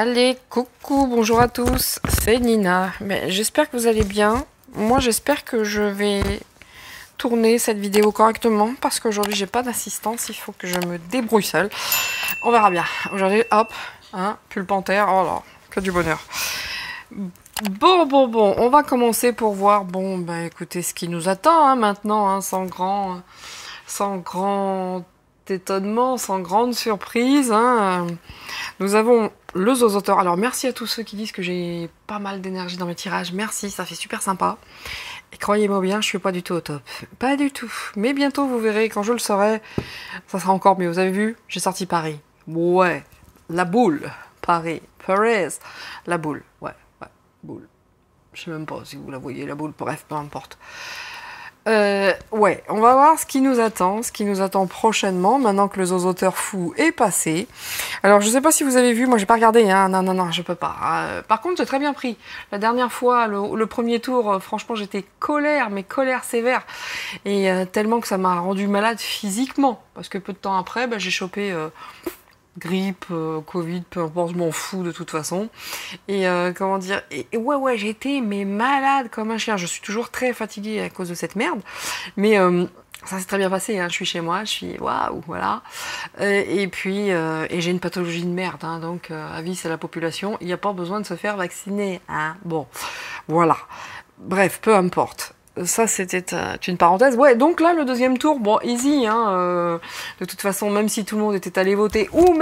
Allez, coucou, bonjour à tous, c'est Nina. Mais j'espère que vous allez bien. Moi, j'espère que je vais tourner cette vidéo correctement parce qu'aujourd'hui, j'ai pas d'assistance. Il faut que je me débrouille seule. On verra bien. Aujourd'hui, hop, pull panthère. Oh là, que du bonheur. Bon, on va commencer pour voir, écoutez, ce qui nous attend maintenant, sans grand étonnement, sans grande surprise. Nous avons le zozoteur. Alors, merci à tous ceux qui disent que j'ai pas mal d'énergie dans mes tirages. Merci, ça fait super sympa. Et croyez-moi bien, je suis pas du tout au top. Pas du tout. Mais bientôt, vous verrez, quand je le saurai, ça sera encore mieux. Vous avez vu, j'ai sorti Paris. Ouais, la boule. Paris. La boule. Ouais, boule. Je sais même pas si vous la voyez, la boule. Bref, peu importe. Ouais, on va voir ce qui nous attend prochainement, maintenant que le zozoteur fou est passé. Alors, je sais pas si vous avez vu, moi j'ai pas regardé, non, je peux pas. Par contre, j'ai très bien pris. La dernière fois, le premier tour, franchement, j'étais colère sévère. Et tellement que ça m'a rendu malade physiquement. Parce que peu de temps après, j'ai chopé grippe, Covid, peu importe, je m'en fous de toute façon. Et comment dire, ouais, j'étais malade comme un chien. Je suis toujours très fatiguée à cause de cette merde, mais ça s'est très bien passé. Je suis chez moi, je suis waouh, voilà. Et puis j'ai une pathologie de merde, donc avis à la population, il n'y a pas besoin de se faire vacciner. Bon, voilà. Bref, peu importe. Ça, c'était une parenthèse. Ouais, donc là, le deuxième tour, easy, de toute façon, même si tout le monde était allé voter, ou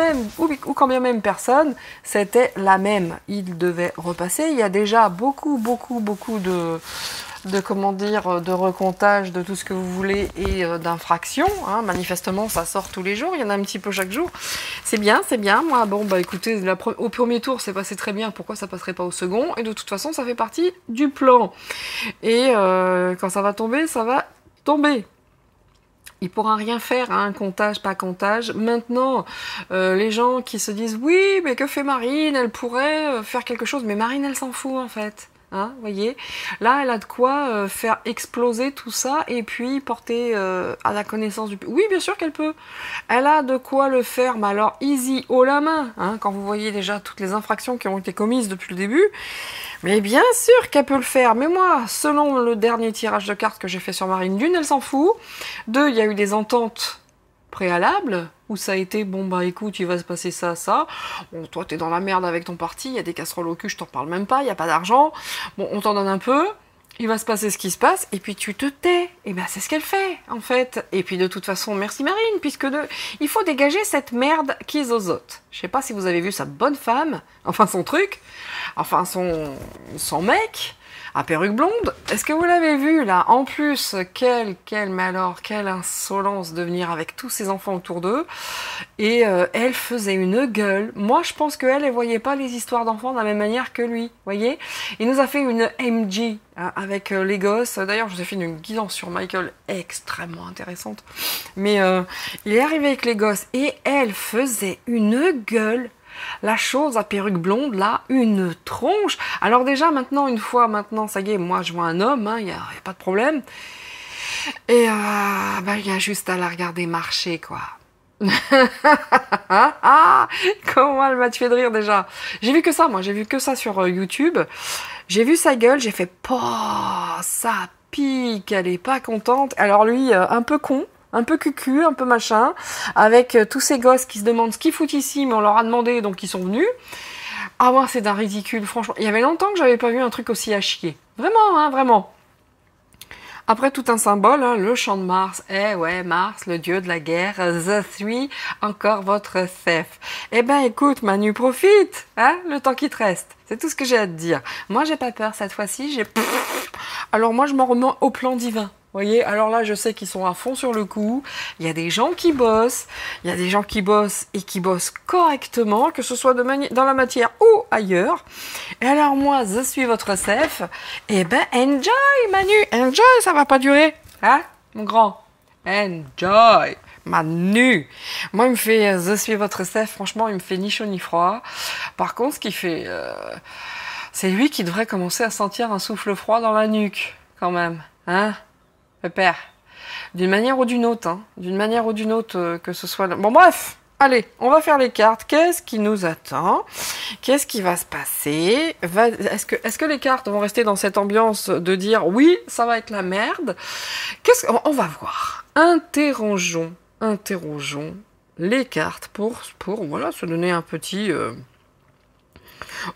quand bien même personne, c'était la même. Il devait repasser. Il y a déjà beaucoup de recomptage, de tout ce que vous voulez, et d'infractions. Manifestement, ça sort tous les jours. Il y en a un petit peu chaque jour. C'est bien. Moi, écoutez, au premier tour, c'est passé très bien. Pourquoi ça passerait pas au second? Et de toute façon, ça fait partie du plan. Et quand ça va tomber, ça va tomber. Il pourra rien faire, comptage, pas comptage. Maintenant, les gens qui se disent « Oui, mais que fait Marine? Elle pourrait faire quelque chose. » Mais Marine, elle s'en fout, en fait. Voyez, là elle a de quoi faire exploser tout ça et puis porter à la connaissance du public. Oui, bien sûr qu'elle peut. Elle a de quoi le faire, mais alors easy, haut la main, quand vous voyez déjà toutes les infractions qui ont été commises depuis le début. Mais bien sûr qu'elle peut le faire. Mais moi, selon le dernier tirage de cartes que j'ai fait sur Marine, d'une, elle s'en fout. Deux, il y a eu des ententes préalables où ça a été écoute, il va se passer ça. Bon, toi t'es dans la merde avec ton parti, il y a des casseroles au cul, je t'en parle même pas, il y a pas d'argent. Bon, on t'en donne un peu, il va se passer ce qui se passe, et puis tu te tais. Et c'est ce qu'elle fait, en fait. Et puis de toute façon, merci Marine, puisque il faut dégager cette merde qui zozote. Je sais pas si vous avez vu sa bonne femme, enfin son truc, enfin son mec, à perruque blonde. Est-ce que vous l'avez vu, là? En plus, quelle insolence de venir avec tous ses enfants autour d'eux. Et elle faisait une gueule. Moi, je pense qu'elle voyait pas les histoires d'enfants de la même manière que lui. Voyez? Il nous a fait une MG avec les gosses. D'ailleurs, je vous ai fait une guidance sur Michael extrêmement intéressante. Mais il est arrivé avec les gosses et elle faisait une gueule. La chose à perruque blonde, là, une tronche. Alors déjà, maintenant, ça y est, moi, je vois un homme, il n'y a pas de problème. Et il y a juste à la regarder marcher, quoi. Comment elle m'a tué de rire, déjà. J'ai vu que ça sur YouTube. J'ai vu sa gueule, j'ai fait, ça pique, elle est pas contente. Alors lui, un peu con. Un peu cucu, un peu machin, avec tous ces gosses qui se demandent ce qu'ils foutent ici, mais on leur a demandé, donc ils sont venus. Moi, c'est d'un ridicule, franchement. Il y avait longtemps que j'avais pas vu un truc aussi à chier. Vraiment, vraiment. Après, tout un symbole, le chant de Mars. Ouais, Mars, le dieu de la guerre, The Three, encore votre chef. Écoute, Manu, profite, le temps qui te reste. C'est tout ce que j'ai à te dire. Moi, j'ai pas peur cette fois-ci, Alors moi, je m'en remets au plan divin. Voyez, alors là, je sais qu'ils sont à fond sur le coup. Il y a des gens qui bossent. Il y a des gens qui bossent et qui bossent correctement, que ce soit dans la matière ou ailleurs. Et alors moi, je suis votre chef. Enjoy, Manu. Enjoy, ça va pas durer. Mon grand. Enjoy. Manu. Moi, il me fait, je suis votre chef. Franchement, il me fait ni chaud ni froid. Par contre, ce qu'il fait, c'est lui qui devrait commencer à sentir un souffle froid dans la nuque, quand même. Le père. D'une manière ou d'une autre, que ce soit... Bon, bref, Allez, on va faire les cartes. Qu'est-ce qui nous attend? Qu'est-ce qui va se passer? Est-ce que les cartes vont rester dans cette ambiance de dire oui, ça va être la merde? On va voir. Interrogeons les cartes pour voilà, se donner un petit...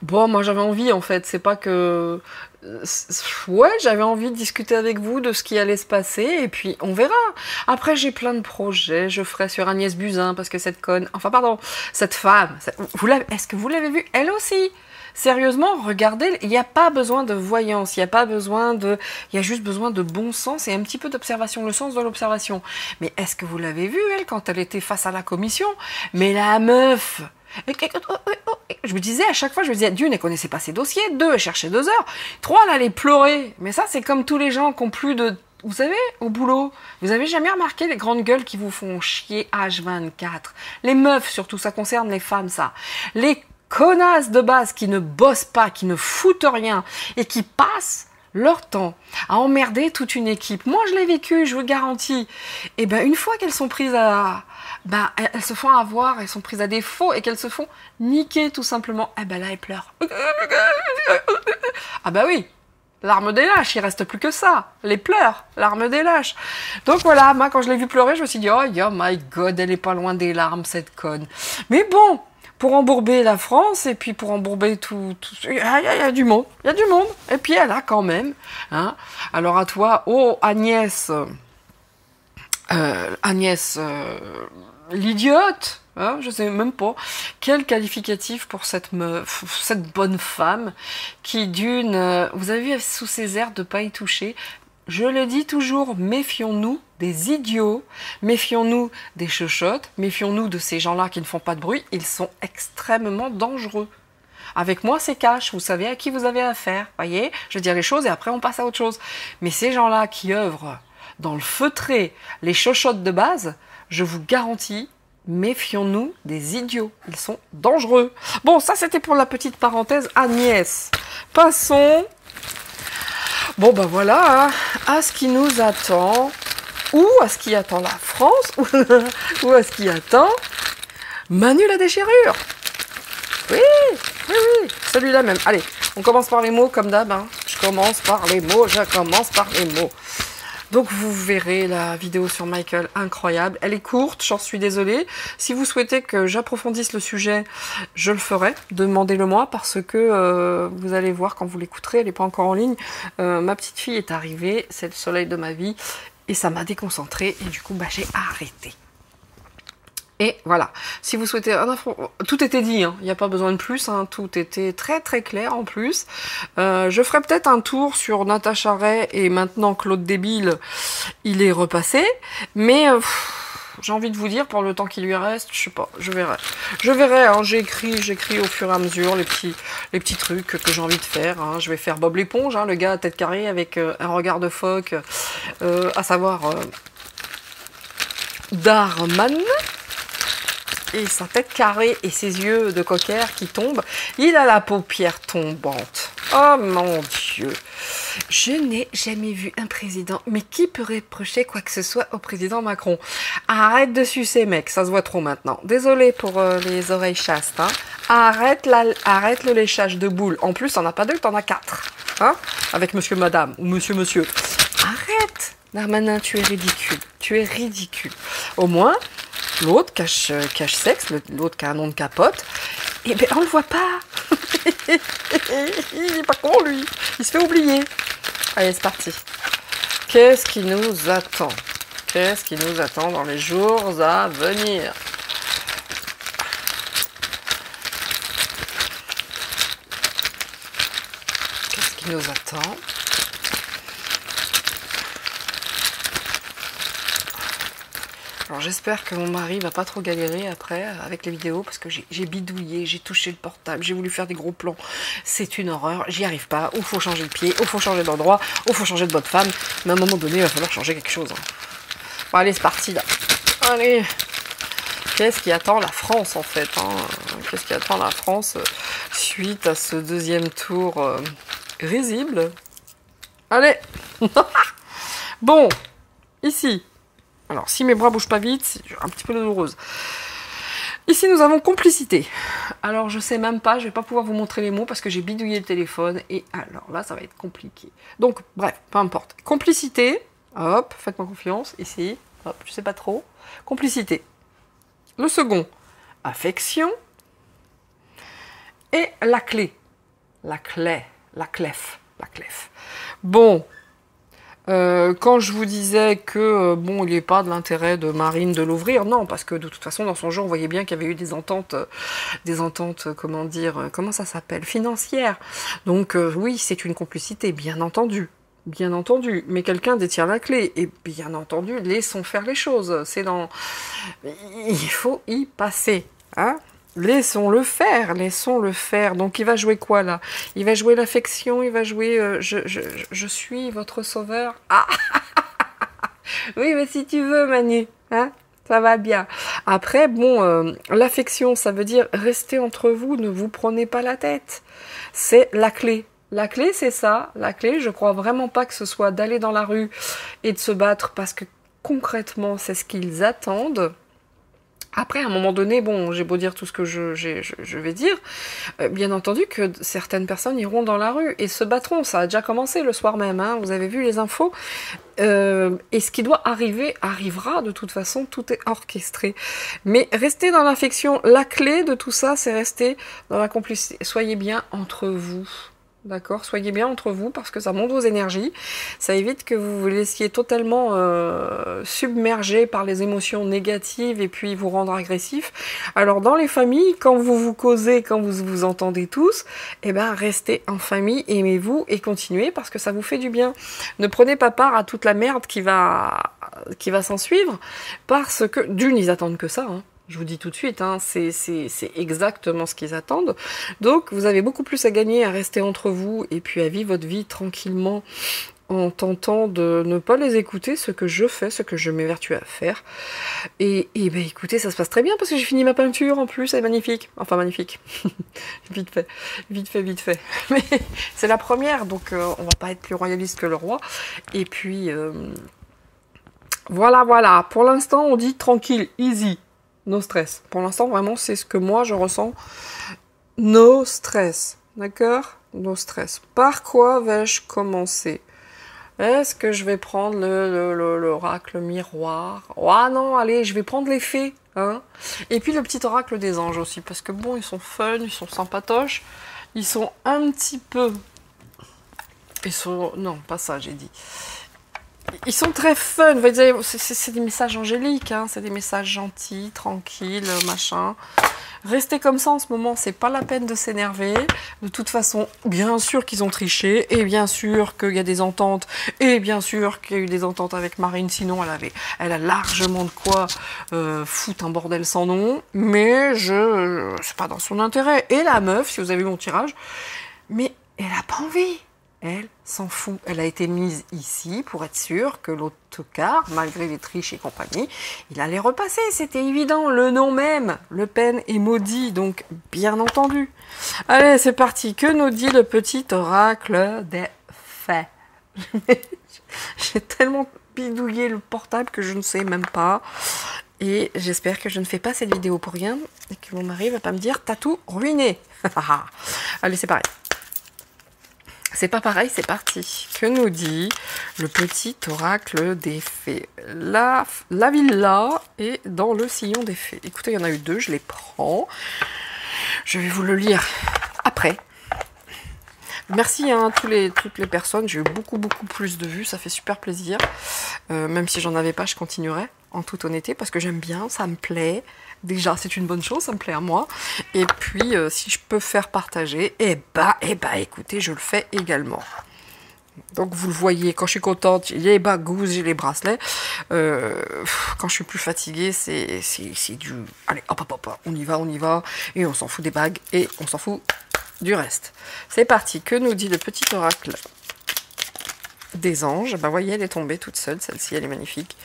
Bon, moi j'avais envie en fait, c'est pas que... Ouais, j'avais envie de discuter avec vous de ce qui allait se passer, et puis on verra. Après, j'ai plein de projets, je ferai sur Agnès Buzyn, parce que cette conne... Enfin, pardon, cette femme, est-ce que vous l'avez vue? Elle aussi. Sérieusement, regardez, il n'y a pas besoin de voyance, il n'y a pas besoin de... Il y a juste besoin de bon sens et un petit peu d'observation, le sens de l'observation. Mais est-ce que vous l'avez vue, elle, quand elle était face à la commission? Mais la meuf... Je me disais à chaque fois, je me disais, d'une, elle connaissait pas ses dossiers, deux, elle cherchait 2 heures, trois, elle allait pleurer. Mais ça, c'est comme tous les gens qui ont plus de... Vous savez, au boulot, vous avez jamais remarqué les grandes gueules qui vous font chier H24? Les meufs, surtout, ça concerne les femmes, ça. Les connasses de base qui ne bossent pas, qui ne foutent rien et qui passent leur temps à emmerder toute une équipe. Moi, je l'ai vécu, je vous le garantis. Et ben, une fois qu'elles sont prises à... Ben, elles se font avoir, elles sont prises à défaut et qu'elles se font niquer tout simplement. Eh ben là, elles pleurent. Ah ben oui, l'arme des lâches, il reste plus que ça. Les pleurs, l'arme des lâches. Donc voilà, moi, quand je l'ai vue pleurer, je me suis dit, oh my god, elle est pas loin des larmes, cette conne. Mais bon, pour embourber la France et puis pour embourber tout il y a du monde, il y a du monde. Et puis elle a quand même, hein. Alors à toi, oh Agnès, l'idiote, hein, je sais même pas quel qualificatif pour cette meuf, cette bonne femme qui d'une, vous avez vu sous ses airs de pas y toucher. Je le dis toujours, méfions-nous des idiots, méfions-nous des chochottes, méfions-nous de ces gens-là qui ne font pas de bruit, ils sont extrêmement dangereux. Avec moi, c'est cash, vous savez à qui vous avez affaire, voyez, je veux dire les choses et après on passe à autre chose. Mais ces gens-là qui œuvrent dans le feutré, les chochottes de base, je vous garantis, méfions-nous des idiots, ils sont dangereux. Bon, ça c'était pour la petite parenthèse Agnès. Passons... Bon ben voilà, hein, à ce qui nous attend, ou à ce qui attend la France, ou à ce qui attend Manu la déchirure. Oui, oui, oui, celui-là même. Allez, on commence par les mots comme d'hab. Hein. Je commence par les mots. Donc vous verrez la vidéo sur Michael, incroyable. Elle est courte, j'en suis désolée. Si vous souhaitez que j'approfondisse le sujet, je le ferai. Demandez-le moi parce que vous allez voir quand vous l'écouterez, elle n'est pas encore en ligne. Ma petite fille est arrivée, c'est le soleil de ma vie et ça m'a déconcentrée et du coup bah, j'ai arrêté. Et voilà, si vous souhaitez... Tout était dit, hein. Il n'y a pas besoin de plus, hein. Tout était très très clair en plus. Je ferai peut-être un tour sur Natacha Ray et maintenant Claude Débile, il est repassé. Mais j'ai envie de vous dire, pour le temps qui lui reste, je sais pas, je verrai. Je verrai, hein. J'écris au fur et à mesure les petits trucs que j'ai envie de faire. Hein. Je vais faire Bob l'éponge, hein, le gars à tête carrée avec un regard de phoque, à savoir Darman. Et sa tête carrée et ses yeux de cocker qui tombent. Il a la paupière tombante. Oh mon Dieu. Je n'ai jamais vu un président. Mais qui peut reprocher quoi que ce soit au président Macron? Arrête de sucer, mec. Ça se voit trop maintenant. Désolé pour les oreilles chastes. Hein. Arrête le léchage de boules. En plus, t'en as pas 2, t'en as 4. Hein, avec monsieur, madame ou monsieur. Arrête. Darmanin, tu es ridicule. Tu es ridicule. Au moins... L'autre cache sexe, l'autre qui a un nom de capote, et ben on le voit pas. Il est pas con lui, il se fait oublier. Allez, c'est parti. Qu'est-ce qui nous attend? Qu'est-ce qui nous attend dans les jours à venir? Qu'est-ce qui nous attend? Alors j'espère que mon mari va pas trop galérer après avec les vidéos parce que j'ai bidouillé, j'ai touché le portable, j'ai voulu faire des gros plans. C'est une horreur, j'y arrive pas. Ou faut changer de pied, ou faut changer d'endroit, ou faut changer de bonne femme. Mais à un moment donné, il va falloir changer quelque chose. Hein. Bon allez, c'est parti là. Allez. Qu'est-ce qui attend la France en fait, hein? Qu'est-ce qui attend la France suite à ce deuxième tour risible? Allez. Bon, ici. Alors, si mes bras bougent pas vite, c'est un petit peu douloureuse. Ici, nous avons complicité. Alors, je sais même pas, je vais pas pouvoir vous montrer les mots parce que j'ai bidouillé le téléphone. Et alors là, ça va être compliqué. Donc, bref, peu importe. Complicité. Hop, faites-moi confiance. Ici. Hop, je sais pas trop. Complicité. Le second, affection. Et la clé. La clef. La clef. Bon. Quand je vous disais que bon, il n'y a pas de l'intérêt de Marine de l'ouvrir, non, parce que de toute façon dans son jeu on voyait bien qu'il y avait eu des ententes, comment dire, comment ça s'appelle, financières. Donc oui, c'est une complicité, bien entendu, mais quelqu'un détient la clé et bien entendu, laissons faire les choses. C'est dans, il faut y passer, hein. Laissons-le faire. Donc il va jouer quoi là? Il va jouer l'affection, il va jouer je suis votre sauveur. Ah oui, mais si tu veux, Manu, hein, ça va bien. Après, bon, l'affection, ça veut dire rester entre vous, ne vous prenez pas la tête. C'est la clé. La clé, c'est ça. La clé, je crois vraiment pas que ce soit d'aller dans la rue et de se battre parce que concrètement, c'est ce qu'ils attendent. Après, à un moment donné, bon, j'ai beau dire tout ce que je vais dire, bien entendu que certaines personnes iront dans la rue et se battront. Ça a déjà commencé le soir même, hein, vous avez vu les infos. Et ce qui doit arriver, arrivera de toute façon, tout est orchestré. Mais restez dans l'affection. La clé de tout ça, c'est rester dans la complicité. Soyez bien entre vous. D'accord, soyez bien entre vous parce que ça monte vos énergies, ça évite que vous vous laissiez totalement submerger par les émotions négatives et puis vous rendre agressif. Alors dans les familles, quand vous vous causez, quand vous vous entendez tous, eh ben restez en famille, aimez-vous et continuez parce que ça vous fait du bien. Ne prenez pas part à toute la merde qui va s'en suivre parce que d'une ils attendent que ça, hein. Je vous dis tout de suite, hein, c'est exactement ce qu'ils attendent. Donc, vous avez beaucoup plus à gagner à rester entre vous et puis à vivre votre vie tranquillement en tentant de ne pas les écouter, ce que je fais, ce que je m'évertue à faire. Et ben écoutez, ça se passe très bien parce que j'ai fini ma peinture en plus, elle est magnifique. Enfin, magnifique. Vite fait. Mais c'est la première, donc on va pas être plus royaliste que le roi. Et puis, voilà. Pour l'instant, on dit tranquille, easy. No stress. Pour l'instant, vraiment, c'est ce que moi, je ressens. No stress. D'accord? No stress. Par quoi vais-je commencer? Est-ce que je vais prendre l'oracle miroir? Oh non, allez, je vais prendre les fées. Hein, et puis le petit oracle des anges aussi. Parce que bon, ils sont fun, ils sont sympatoches. Ils sont un petit peu... Non, pas ça, j'ai dit. Ils sont très fun, c'est des messages angéliques, hein, c'est des messages gentils, tranquilles, machin. Restez comme ça en ce moment, c'est pas la peine de s'énerver. De toute façon, bien sûr qu'ils ont triché, et bien sûr qu'il y a des ententes, et bien sûr qu'il y a eu des ententes avec Marine, sinon elle a largement de quoi foutre un bordel sans nom, mais c'est pas dans son intérêt. Et la meuf, si vous avez vu mon tirage, mais elle a pas envie. Elle s'en fout. Elle a été mise ici pour être sûre que l'autocar, malgré les triches et compagnie, il allait repasser. C'était évident. Le nom même, Le Pen est maudit, donc bien entendu. Allez, c'est parti. Que nous dit le petit oracle des faits? J'ai tellement bidouillé le portable que je ne sais même pas. Et j'espère que je ne fais pas cette vidéo pour rien et que mon mari va pas me dire « T'as tout ruiné !» Allez, c'est pareil. C'est pas pareil, c'est parti. Que nous dit le petit oracle des fées? La villa est dans le sillon des fées. Écoutez, il y en a eu deux, je les prends. Je vais vous le lire après. Merci à toutes les personnes, j'ai eu beaucoup plus de vues, ça fait super plaisir. Même si j'en avais pas, je continuerai, en toute honnêteté, parce que j'aime bien, ça me plaît. Déjà, c'est une bonne chose, ça me plaît à moi. Et puis, si je peux faire partager, écoutez, je le fais également. Donc, vous le voyez, quand je suis contente, j'ai les bagouses, j'ai les bracelets. Quand je suis plus fatiguée, c'est du... Allez, hop, on y va. Et on s'en fout des bagues, et on s'en fout du reste. C'est parti. Que nous dit le petit oracle des anges? Bah, voyez, elle est tombée toute seule, celle-ci, elle est magnifique.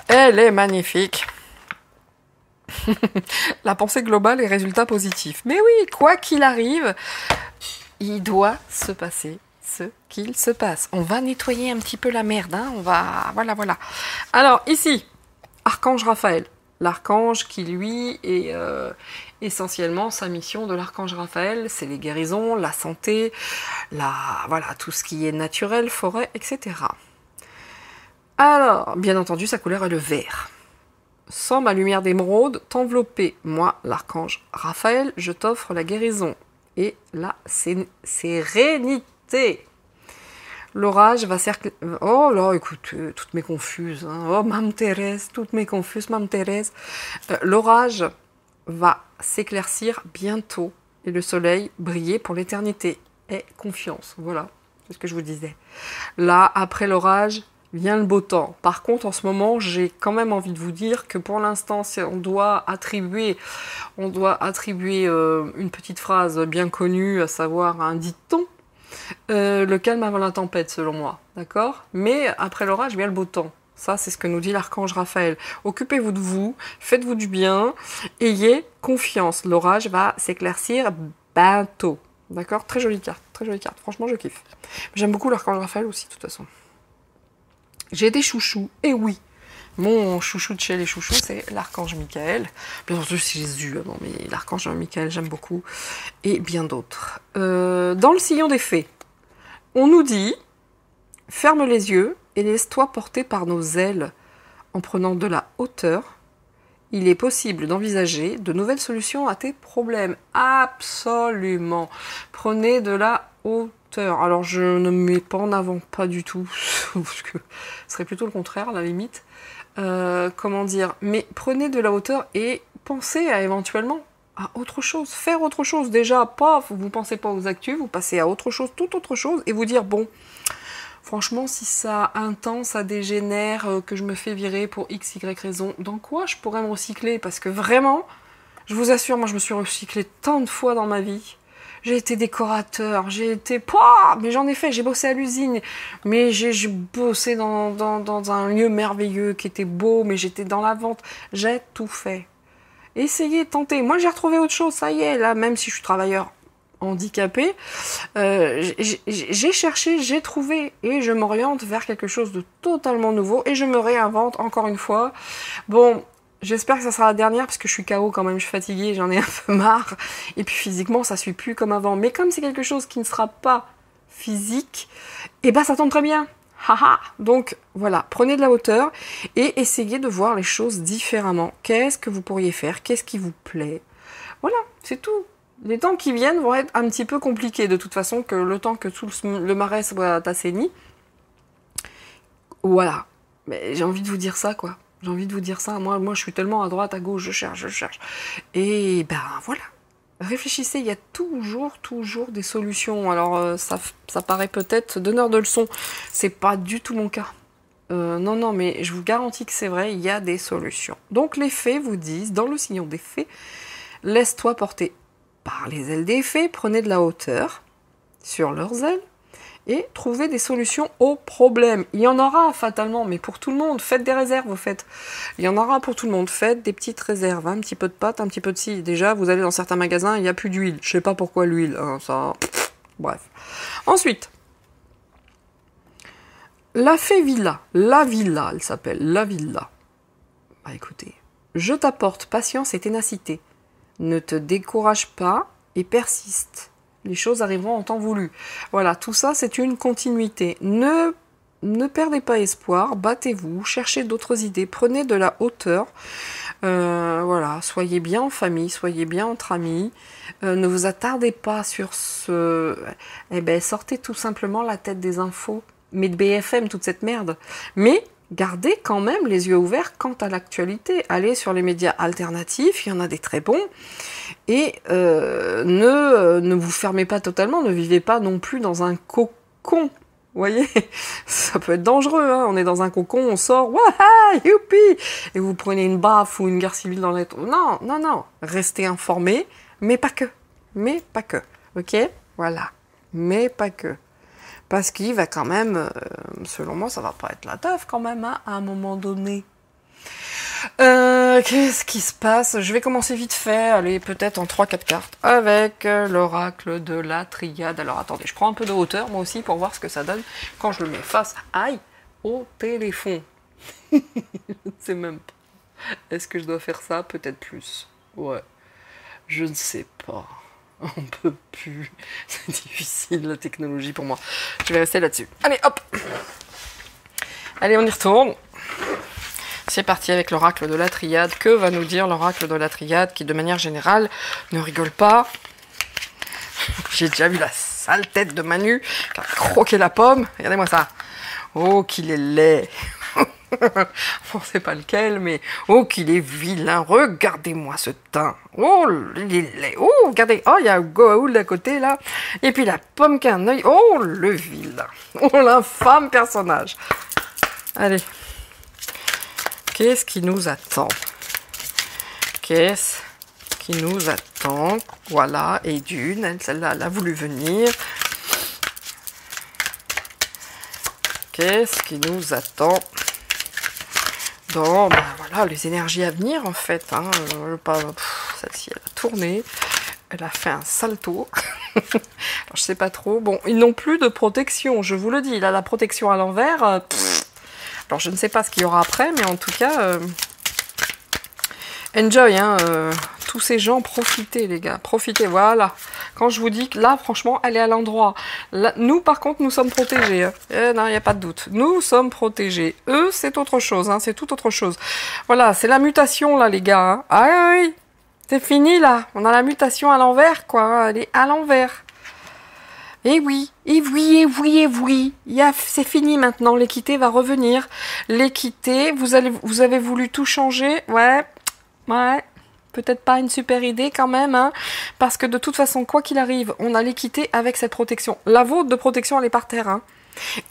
Elle est magnifique. La pensée globale et résultat positif. Mais oui, quoi qu'il arrive, il doit se passer ce qu'il se passe. On va nettoyer un petit peu la merde, hein. On va... Voilà. Alors, ici, Archange Raphaël. l'archange qui, lui, est essentiellement sa mission de l'archange Raphaël, c'est les guérisons, la santé, voilà, tout ce qui est naturel, forêt, etc. Alors, bien entendu, sa couleur est le vert. Sans ma lumière d'émeraude, t'envelopper, moi, l'archange Raphaël, je t'offre la guérison et la sérénité. L'orage va cercler... Oh là, écoute, toutes mes confuses. Hein. Oh, Mame Thérèse, toutes mes confuses, Mame Thérèse. L'orage va s'éclaircir bientôt et le soleil briller pour l'éternité. Aie confiance, voilà, c'est ce que je vous disais. Là, après l'orage, vient le beau temps. Par contre, en ce moment, j'ai quand même envie de vous dire que pour l'instant, on doit attribuer une petite phrase bien connue, à savoir un dicton. Le calme avant la tempête, selon moi, d'accord? Mais après l'orage vient le beau temps. Ça, c'est ce que nous dit l'archange Raphaël. Occupez-vous de vous, faites-vous du bien, ayez confiance. L'orage va s'éclaircir bientôt. D'accord? Très jolie carte, très jolie carte. Franchement, je kiffe. J'aime beaucoup l'archange Raphaël aussi, de toute façon. J'ai des chouchous, et oui, mon chouchou de chez les chouchous, c'est l'archange Michael. Bien entendu, c'est Jésus, non, mais l'archange Michael, j'aime beaucoup. Et bien d'autres. Dans le sillon des fées, on nous dit, ferme les yeux et laisse-toi porter par nos ailes. En prenant de la hauteur, il est possible d'envisager de nouvelles solutions à tes problèmes. Absolument. Prenez de la hauteur. Alors, je ne me mets pas en avant, pas du tout. Parce que ce serait plutôt le contraire, à la limite. Comment dire, mais prenez de la hauteur et pensez à éventuellement à autre chose, faire autre chose. Déjà, vous pensez pas aux actus, vous passez à autre chose, toute autre chose, et vous dire, bon, franchement, si ça a un temps, ça dégénère, que je me fais virer pour x, y raison, dans quoi je pourrais me recycler? Parce que vraiment, je vous assure, moi je me suis recyclée tant de fois dans ma vie. J'ai été décorateur, j'ai été... mais j'en ai fait, j'ai bossé à l'usine, mais j'ai bossé dans un lieu merveilleux qui était beau, mais j'étais dans la vente. J'ai tout fait. Essayez, tentez. Moi, j'ai retrouvé autre chose, ça y est, là, même si je suis travailleur handicapé, j'ai cherché, j'ai trouvé, et je m'oriente vers quelque chose de totalement nouveau, et je me réinvente encore une fois. Bon... J'espère que ça sera la dernière parce que je suis KO quand même, je suis fatiguée, j'en ai un peu marre. Et puis physiquement, ça ne suit plus comme avant. Mais comme c'est quelque chose qui ne sera pas physique, eh ben ça tombe très bien. Haha. Donc voilà, prenez de la hauteur et essayez de voir les choses différemment. Qu'est-ce que vous pourriez faire? Qu'est-ce qui vous plaît? Voilà, c'est tout. Les temps qui viennent vont être un petit peu compliqués de toute façon, que le temps que tout le marais soit assaini. Voilà. Mais j'ai envie de vous dire ça, quoi. J'ai envie de vous dire ça. Moi, je suis tellement à droite, à gauche, je cherche. Et ben voilà. Réfléchissez, il y a toujours des solutions. Alors, ça paraît peut-être donneur de leçons. C'est pas du tout mon cas. Non, mais je vous garantis que c'est vrai, il y a des solutions. Donc, les fées vous disent, dans le sillon des fées, laisse-toi porter par les ailes des fées, prenez de la hauteur sur leurs ailes, et trouver des solutions aux problèmes. Il y en aura fatalement, mais pour tout le monde. Faites des réserves, au fait. Il y en aura pour tout le monde. Faites des petites réserves. Un petit peu de pâte, un petit peu de ci. Déjà, vous allez dans certains magasins, il n'y a plus d'huile. Je sais pas pourquoi l'huile. Hein, ça... Bref. Ensuite, la fée Villa. La Villa, elle s'appelle. La Villa. Bah écoutez, je t'apporte patience et ténacité. Ne te décourage pas et persiste. Les choses arriveront en temps voulu. Voilà, tout ça, c'est une continuité. Ne perdez pas espoir, battez-vous, cherchez d'autres idées, prenez de la hauteur. Voilà, soyez bien en famille, soyez bien entre amis. Ne vous attardez pas sur ce... Eh ben, sortez tout simplement la tête des infos. Mais de BFM, toute cette merde. Mais... gardez quand même les yeux ouverts quant à l'actualité. Allez sur les médias alternatifs, il y en a des très bons. Et ne vous fermez pas totalement, ne vivez pas non plus dans un cocon. Vous voyez, ça peut être dangereux, hein. On est dans un cocon, on sort, wouah, youpi, et vous prenez une baffe ou une guerre civile dans les... Non. Restez informés, mais pas que. Ok? Voilà. Mais pas que. Parce qu'il va quand même, selon moi, ça va pas être la teuf quand même, hein, à un moment donné. Qu'est-ce qui se passe? Je vais commencer vite fait, allez, peut-être en 3-4 cartes, avec l'oracle de la triade. Alors attendez, je prends un peu de hauteur, moi aussi, pour voir ce que ça donne quand je le mets face, aïe, au téléphone. Je ne sais même pas. Est-ce que je dois faire ça? Peut-être plus. Ouais. Je ne sais pas. On peut plus. C'est difficile la technologie pour moi. Je vais rester là-dessus. Allez, hop. Allez, on y retourne. C'est parti avec l'oracle de la triade. Que va nous dire l'oracle de la triade qui, de manière générale, ne rigole pas? J'ai déjà vu la sale tête de Manu qui a croqué la pomme. Regardez-moi ça. Oh, qu'il est laid. On ne sait pas lequel, mais oh, qu'il est vilain. Regardez-moi ce teint. Oh, il est laid. Oh, regardez. Oh, il y a Goa'uld à côté, là. Et puis la pomme qui a un œil. Oh, le vilain. Oh, l'infâme personnage. Allez. Qu'est-ce qui nous attend? Qu'est-ce qui nous attend? Voilà, et d'une, celle-là, elle a voulu venir. Qu'est-ce qui nous attend dans, ben voilà, les énergies à venir, en fait. Hein. Celle-ci, elle a tourné. Elle a fait un salto. Alors, je sais pas trop. Bon, ils n'ont plus de protection, je vous le dis. Là, la protection à l'envers. Alors, je ne sais pas ce qu'il y aura après, mais en tout cas, enjoy, hein. Tous ces gens, profitez, les gars. Profitez, voilà. Quand je vous dis que là, franchement, elle est à l'endroit. Nous, par contre, nous sommes protégés. Hein. Non, il n'y a pas de doute. Nous sommes protégés. Eux, c'est autre chose. Hein. C'est tout autre chose. Voilà, c'est la mutation, là, les gars. Hein. Ah oui, c'est fini, là. On a la mutation à l'envers, quoi. Hein. Elle est à l'envers. Et oui, et oui, et oui, et oui. C'est fini maintenant. L'équité va revenir. L'équité, vous avez voulu tout changer. Ouais. Peut-être pas une super idée quand même, hein, parce que de toute façon, quoi qu'il arrive, on a l'équité avec cette protection. La vôtre de protection, elle est par terre, hein,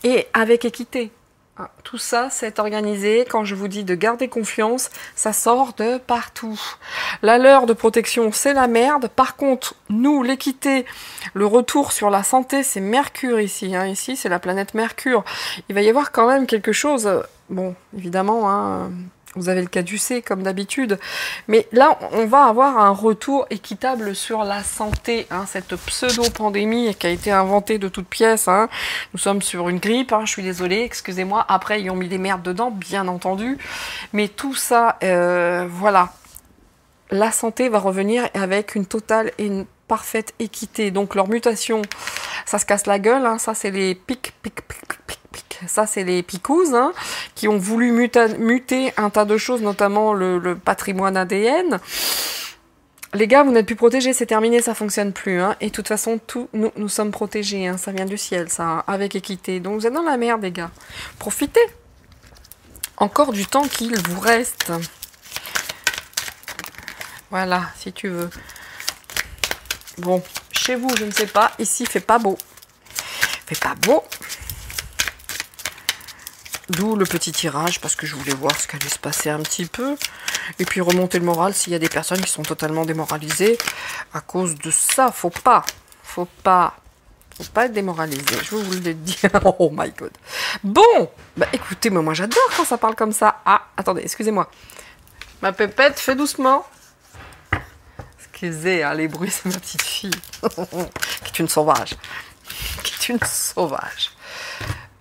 et avec équité. Tout ça, c'est organisé. Quand je vous dis de garder confiance, ça sort de partout. La leur de protection, c'est la merde. Par contre, nous, l'équité, le retour sur la santé, c'est Mercure ici. Hein. Ici, c'est la planète Mercure. Il va y avoir quand même quelque chose. Bon, évidemment, hein, vous avez le caducée comme d'habitude, mais là on va avoir un retour équitable sur la santé, hein, cette pseudo-pandémie qui a été inventée de toutes pièces, hein. Nous sommes sur une grippe, hein, je suis désolée, excusez-moi, après ils ont mis des merdes dedans, bien entendu, mais tout ça, voilà, la santé va revenir avec une totale et une parfaite équité, donc leur mutation, ça se casse la gueule, hein, ça c'est les pics. Ça, c'est les picous, hein, qui ont voulu muter un tas de choses, notamment le patrimoine ADN. Les gars, vous n'êtes plus protégés, c'est terminé, ça fonctionne plus. Hein. Et de toute façon, nous sommes protégés. Hein, ça vient du ciel, ça, hein, avec équité. Donc, vous êtes dans la merde, les gars. Profitez. Encore du temps qu'il vous reste. Voilà, si tu veux. Bon, chez vous, je ne sais pas. Ici, il fait pas beau. Il fait pas beau. D'où le petit tirage, parce que je voulais voir ce qu'allait se passer un petit peu. Et puis remonter le moral s'il y a des personnes qui sont totalement démoralisées à cause de ça. Faut pas être démoralisé. Je vais vous le dire. Oh my god. Bon, bah écoutez, moi j'adore quand ça parle comme ça. Ah, attendez, excusez-moi. Ma pépette, fais doucement. Excusez, hein, les bruits, c'est ma petite fille. Qui est une sauvage. Qui est une sauvage.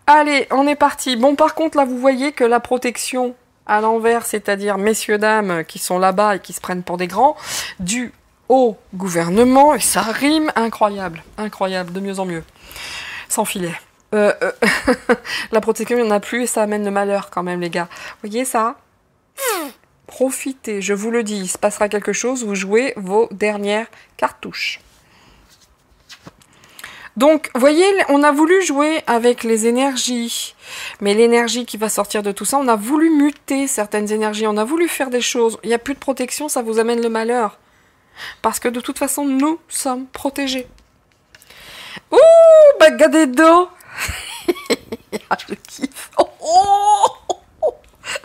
Allez, on est parti. Bon, par contre, là, vous voyez que la protection à l'envers, c'est-à-dire messieurs, dames qui sont là-bas et qui se prennent pour des grands, du haut gouvernement, et ça rime incroyable, incroyable, de mieux en mieux, sans filet. La protection, il n'y en a plus et ça amène le malheur quand même, les gars. Vous voyez ça? Profitez, je vous le dis, il se passera quelque chose, vous jouez vos dernières cartouches. Donc, vous voyez, on a voulu jouer avec les énergies, mais l'énergie qui va sortir de tout ça, on a voulu muter certaines énergies, on a voulu faire des choses. Il n'y a plus de protection, ça vous amène le malheur. Parce que de toute façon, nous sommes protégés. Ouh, Bagadedo. Ah, je kiffe.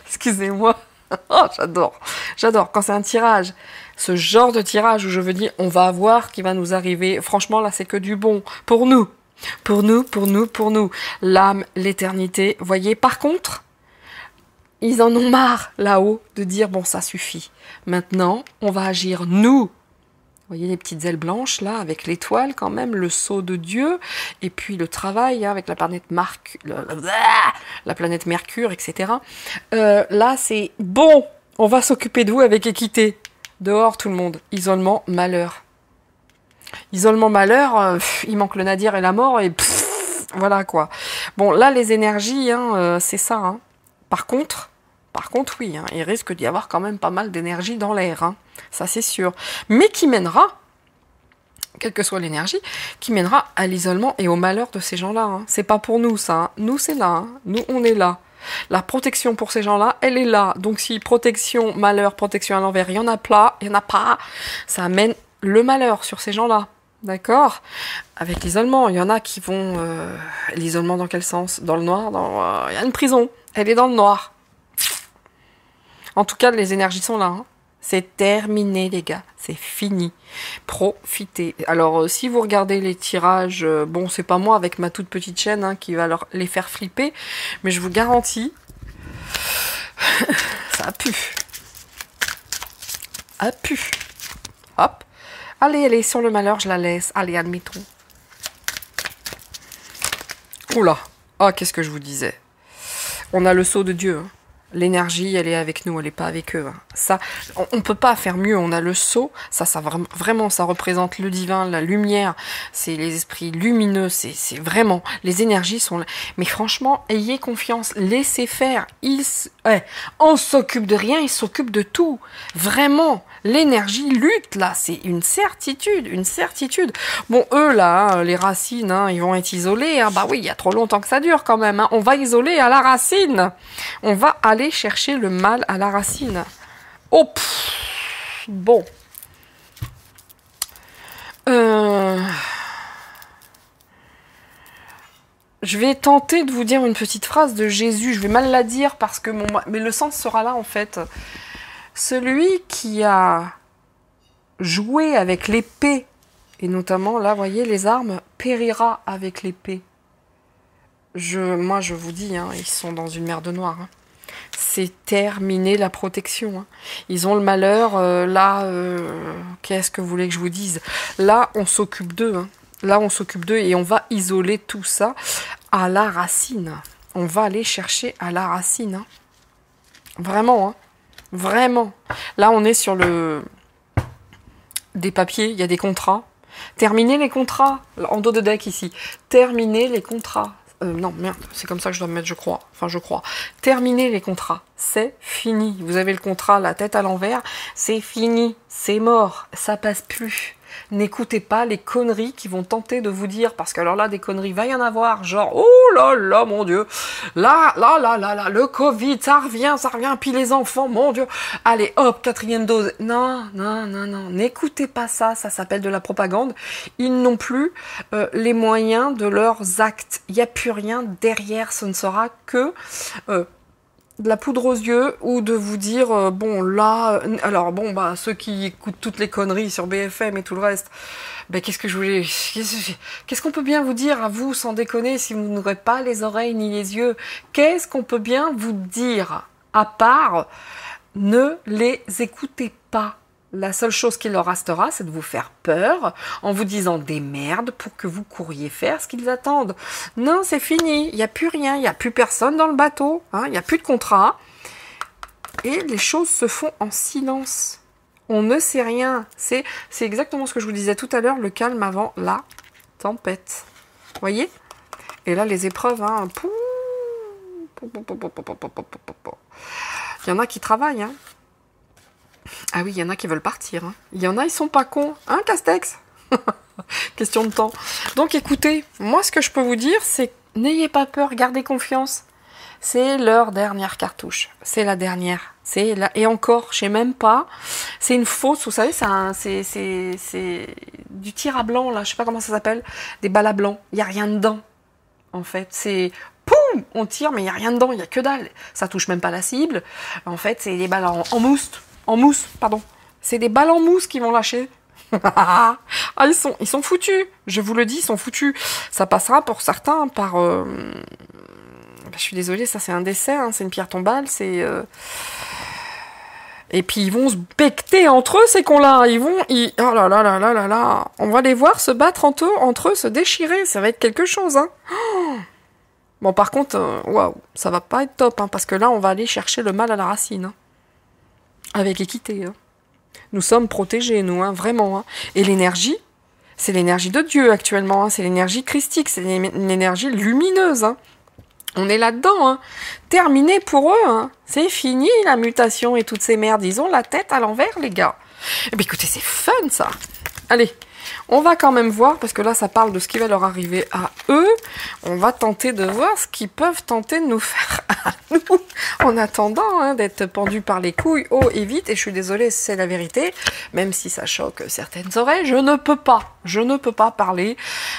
Excusez-moi. Oh, j'adore quand c'est un tirage. Ce genre de tirage où je veux dire, on va voir qui va nous arriver. Franchement, là, c'est que du bon. Pour nous. L'âme, l'éternité. Voyez, par contre, ils en ont marre, là-haut, de dire, bon, ça suffit. Maintenant, on va agir, nous. Vous voyez les petites ailes blanches, là, avec l'étoile, quand même, le sceau de Dieu, et puis le travail, hein, avec la planète la planète Mercure, etc. Là, c'est bon. On va s'occuper de vous avec équité. Dehors, tout le monde. Isolement, malheur. Isolement, malheur, il manque le nadir et la mort, et voilà quoi. Bon, là, les énergies, hein, c'est ça. Hein. Par contre, oui, hein, il risque d'y avoir quand même pas mal d'énergie dans l'air. Hein. Ça, c'est sûr. Mais qui mènera, quelle que soit l'énergie, qui mènera à l'isolement et au malheur de ces gens-là. Hein. C'est pas pour nous, ça. Hein. Nous, c'est là. Hein. Nous, on est là. La protection pour ces gens-là, elle est là. Donc, si protection, malheur, protection à l'envers, il y en a pas, ça amène le malheur sur ces gens-là. D'accord? Avec l'isolement, il y en a qui vont... l'isolement dans quel sens? Dans le noir, il y a une prison. Elle est dans le noir. En tout cas, les énergies sont là. Hein. C'est terminé, les gars. C'est fini. Profitez. Alors, si vous regardez les tirages, bon, c'est pas moi avec ma toute petite chaîne hein, qui va les faire flipper, mais je vous garantis, ça a pu. A pu. Hop. Allez, elle est sur le malheur, je la laisse. Allez, admettons. Oula. Ah, qu'est-ce que je vous disais. On a le sceau de Dieu. Hein. L'énergie, elle est avec nous, elle n'est pas avec eux. Hein. Ça, on ne peut pas faire mieux. On a le sceau. Ça vraiment, ça représente le divin, la lumière. C'est les esprits lumineux. C'est vraiment... Les énergies sont là. Mais franchement, ayez confiance. Laissez faire. On s'occupe de rien, ils s'occupent de tout. Vraiment. L'énergie lutte, là. C'est une certitude. Une certitude. Bon, eux, là, hein, les racines, hein, ils vont être isolés. Hein. Bah oui, il y a trop longtemps que ça dure, quand même. Hein. On va isoler à la racine. On va aller chercher le mal à la racine. Oh, bon. Je vais tenter de vous dire une petite phrase de Jésus. Je vais mal la dire parce que mais le sens sera là en fait. Celui qui a joué avec l'épée, et notamment là, voyez, les armes, périra avec l'épée. Moi, je vous dis, hein, ils sont dans une mer de noir. Hein. C'est terminé la protection. Hein. Ils ont le malheur. Qu'est-ce que vous voulez que je vous dise? Là, on s'occupe d'eux. Hein. Là, on s'occupe d'eux et on va isoler tout ça à la racine. On va aller chercher à la racine. Hein. Vraiment. Hein. Vraiment. Là, on est sur des papiers. Il y a des contrats. Terminez les contrats. En dos de deck ici. Terminez les contrats. Non, merde, c'est comme ça que je dois me mettre, je crois. Enfin, je crois. Terminez les contrats. C'est fini. Vous avez le contrat, la tête à l'envers. C'est fini. C'est mort. Ça passe plus. N'écoutez pas les conneries qui vont tenter de vous dire, parce que alors là, des conneries, va y en avoir, genre, oh là là, mon Dieu, là, le Covid, ça revient, puis les enfants, mon Dieu, allez, hop, 4e dose. Non, n'écoutez pas ça, ça s'appelle de la propagande. Ils n'ont plus les moyens de leurs actes. Il n'y a plus rien derrière, ce ne sera que... de la poudre aux yeux ou de vous dire bon là alors bon bah ceux qui écoutent toutes les conneries sur BFM et tout le reste, ben qu'est-ce que je voulais, qu'est-ce qu'on peut bien vous dire à vous sans déconner si vous n'aurez pas les oreilles ni les yeux, qu'est-ce qu'on peut bien vous dire à part ne les écoutez pas. La seule chose qui leur restera, c'est de vous faire peur en vous disant des merdes pour que vous couriez faire ce qu'ils attendent. Non, c'est fini. Il n'y a plus rien. Il n'y a plus personne dans le bateau. Hein, il n'y a plus de contrat. Et les choses se font en silence. On ne sait rien. C'est exactement ce que je vous disais tout à l'heure, le calme avant la tempête. Vous voyez? Et là, les épreuves, hein, il y en a qui travaillent, hein. Ah oui, il y en a qui veulent partir. Hein. Il y en a, ils sont pas cons. Hein, Castex? Question de temps. Donc écoutez, moi ce que je peux vous dire, c'est n'ayez pas peur, gardez confiance. C'est leur dernière cartouche. C'est la dernière. Et encore, je sais même pas. C'est une fausse, vous savez, c'est du tir à blanc, là. Je sais pas comment ça s'appelle. Des balles à blanc. Il n'y a rien dedans, en fait. C'est... Poum! On tire, mais il n'y a rien dedans. Il n'y a que dalle. Ça touche même pas la cible. En fait, c'est des balles en mousse. En mousse, pardon. C'est des balles en mousse qui vont lâcher. Ah, ils sont foutus. Je vous le dis, ils sont foutus. Ça passera pour certains par... Je suis désolée, ça c'est un décès, hein, c'est une pierre tombale, c'est... Et puis ils vont se becter entre eux, ces cons-là. Oh là là là là là là. On va les voir se battre entre eux, se déchirer. Ça va être quelque chose, hein. Oh. Bon, par contre, waouh, ça va pas être top, hein, parce que là, on va aller chercher le mal à la racine, hein. avec équité. Hein. Nous sommes protégés, nous, hein, vraiment. Hein. Et l'énergie, c'est l'énergie de Dieu actuellement. Hein. C'est l'énergie christique, c'est l'énergie lumineuse. Hein. On est là-dedans. Hein. Terminé pour eux. Hein. C'est fini la mutation et toutes ces merdes. Ils ont la tête à l'envers, les gars. Eh bien, écoutez, c'est fun, ça. Allez, on va quand même voir, parce que là, ça parle de ce qui va leur arriver à eux. On va tenter de voir ce qu'ils peuvent tenter de nous faire à nous, en attendant hein, d'être pendus par les couilles haut et vite. Et je suis désolée, c'est la vérité, même si ça choque certaines oreilles, je ne peux pas parler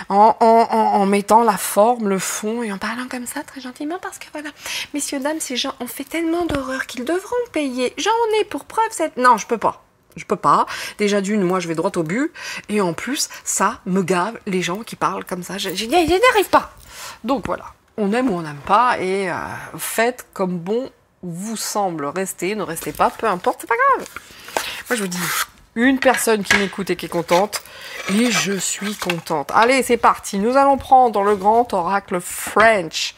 en mettant la forme, le fond, et en parlant comme ça, très gentiment, parce que voilà, messieurs, dames, ces gens ont fait tellement d'horreur qu'ils devront payer. J'en ai pour preuve cette... Non, je peux pas. Je peux pas. Déjà d'une, moi je vais droit au but. Et en plus, ça me gave les gens qui parlent comme ça. Je n'y arrive pas. Donc voilà. On aime ou on n'aime pas. Et faites comme bon vous semble. Restez, ne restez pas. Peu importe, c'est pas grave. Moi je vous dis, une personne qui m'écoute et qui est contente. Et je suis contente. Allez, c'est parti. Nous allons prendre le grand oracle French.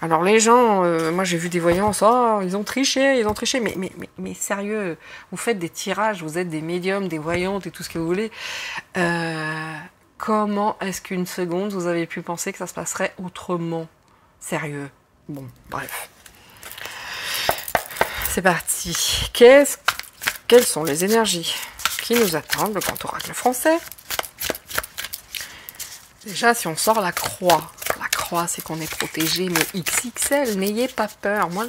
Alors les gens, moi j'ai vu des voyances, oh, ils ont triché. Mais sérieux, vous faites des tirages, vous êtes des médiums, des voyantes et tout ce que vous voulez. Comment est-ce qu'une seconde, vous avez pu penser que ça se passerait autrement? Sérieux. Bon, bref. C'est parti. Quelles sont les énergies qui nous attendent, le grand oracle français? Déjà, si on sort la croix c'est qu'on est protégé, mais XXL, n'ayez pas peur. Moi,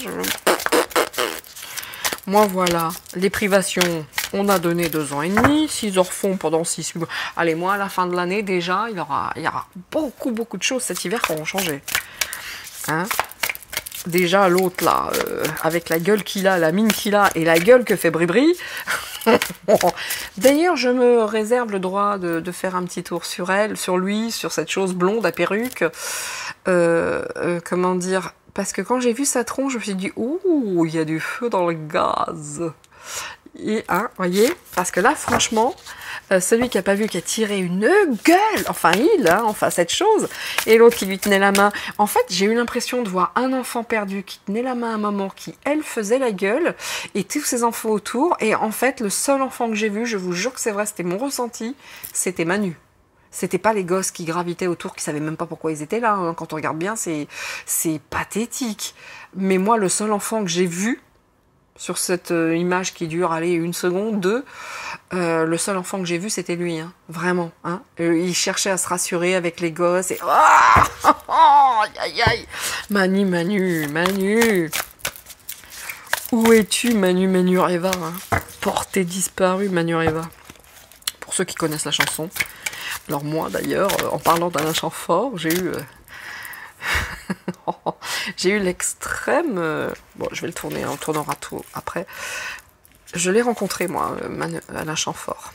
voilà, les privations, on a donné 2 ans et demi, 6 heures fond pendant 6 mois. Allez, moi, à la fin de l'année, déjà, il y aura beaucoup de choses cet hiver qui auront changé. Hein? Déjà, l'autre, là, avec la gueule qu'il a, la mine qu'il a, et la gueule que fait Bribri. D'ailleurs, je me réserve le droit de faire un petit tour sur elle, sur lui, sur cette chose blonde à perruque. Comment dire? Parce que quand j'ai vu sa tronche, je me suis dit, ouh, il y a du feu dans le gaz. Et, hein, voyez? Parce que là, franchement, celui qui n'a pas vu, qui a tiré une gueule, enfin cette chose, et l'autre qui lui tenait la main. En fait, j'ai eu l'impression de voir un enfant perdu qui tenait la main à un maman qui, elle, faisait la gueule, et tous ses enfants autour. Et en fait, le seul enfant que j'ai vu, je vous jure que c'est vrai, c'était mon ressenti, c'était Manu. C'était pas les gosses qui gravitaient autour, qui savaient même pas pourquoi ils étaient là. Hein. Quand on regarde bien, c'est pathétique. Mais moi, le seul enfant que j'ai vu, sur cette image qui dure, allez, 1 seconde, 2, le seul enfant que j'ai vu, c'était lui, hein, vraiment. Hein. Il cherchait à se rassurer avec les gosses, et... aïe, aïe. Manu. Où es-tu, Manu Reva hein? Portée disparue, Manu Reva. Pour ceux qui connaissent la chanson. Alors moi, d'ailleurs, en parlant d'Alain Chamfort, j'ai eu... j'ai eu l'extrême... bon, je vais le tourner, on tournera tout après. Je l'ai rencontré, moi, Alain Chamfort.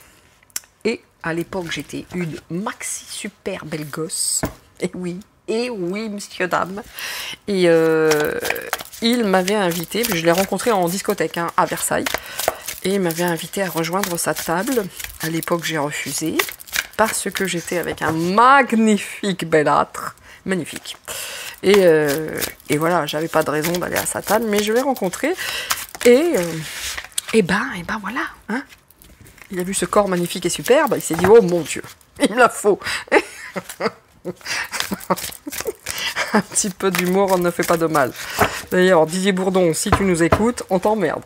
Et à l'époque, j'étais une maxi super belle gosse. Et oui, monsieur, dame. Et il m'avait invité, je l'ai rencontré en discothèque, hein, à Versailles. Et il m'avait invité à rejoindre sa table. À l'époque, j'ai refusé. Parce que j'étais avec un magnifique belâtre. Magnifique. Et voilà, j'avais pas de raison d'aller à sa table, mais je l'ai rencontré. Et ben voilà. Hein. Il a vu ce corps magnifique et superbe, il s'est dit, oh mon Dieu, il me la faut. Un petit peu d'humour ne fait pas de mal. D'ailleurs, Didier Bourdon, si tu nous écoutes, on t'emmerde.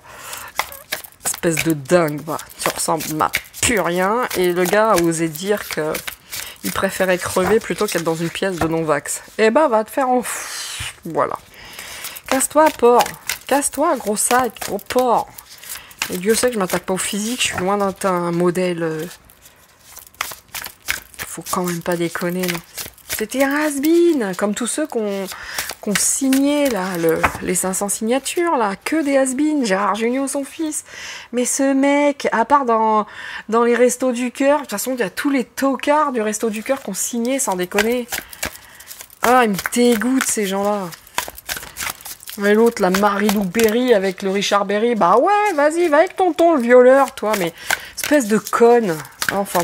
Espèce de dingue, va. Tu ressembles à plus rien. Et le gars a osé dire que il préférait crever plutôt qu'être dans une pièce de non-vax. Eh ben, va te faire en... Voilà. Casse-toi, porc. Casse-toi, gros sac, gros porc. Et Dieu sait que je m'attaque pas au physique, je suis loin d'être un modèle... Faut quand même pas déconner, non. C'était un has-been, comme tous ceux qu'on signait, là, les 500 signatures, là, que des has-been, Gérard Jugnot, son fils. Mais ce mec, à part dans les restos du cœur, de toute façon, il y a tous les tocards du resto du cœur qu'on signait, sans déconner. Ah, il me dégoûte, ces gens-là. Et l'autre, la Marie-Lou Berry avec le Richard Berry, bah ouais, vas-y, va avec tonton, le violeur, toi, mais espèce de conne. Enfin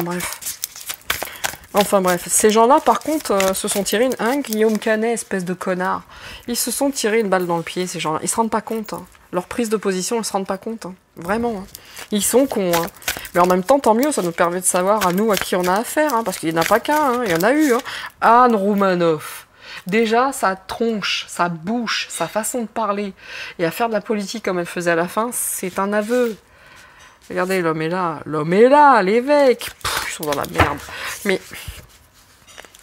bref, ces gens-là, par contre, se sont tirés Guillaume Canet, espèce de connard. Ils se sont tirés une balle dans le pied, ces gens-là. Ils se rendent pas compte. Hein. Leur prise de position, ils se rendent pas compte. Hein. Vraiment. Hein. Ils sont cons. Hein. Mais en même temps, tant mieux, ça nous permet de savoir à nous à qui on a affaire. Hein, parce qu'il n'y en a pas qu'un, hein, il y en a eu. Hein. Anne Roumanoff. Déjà, sa tronche, sa bouche, sa façon de parler, et à faire de la politique comme elle faisait à la fin, c'est un aveu. Regardez, l'homme est là, l'évêque, ils sont dans la merde. Mais,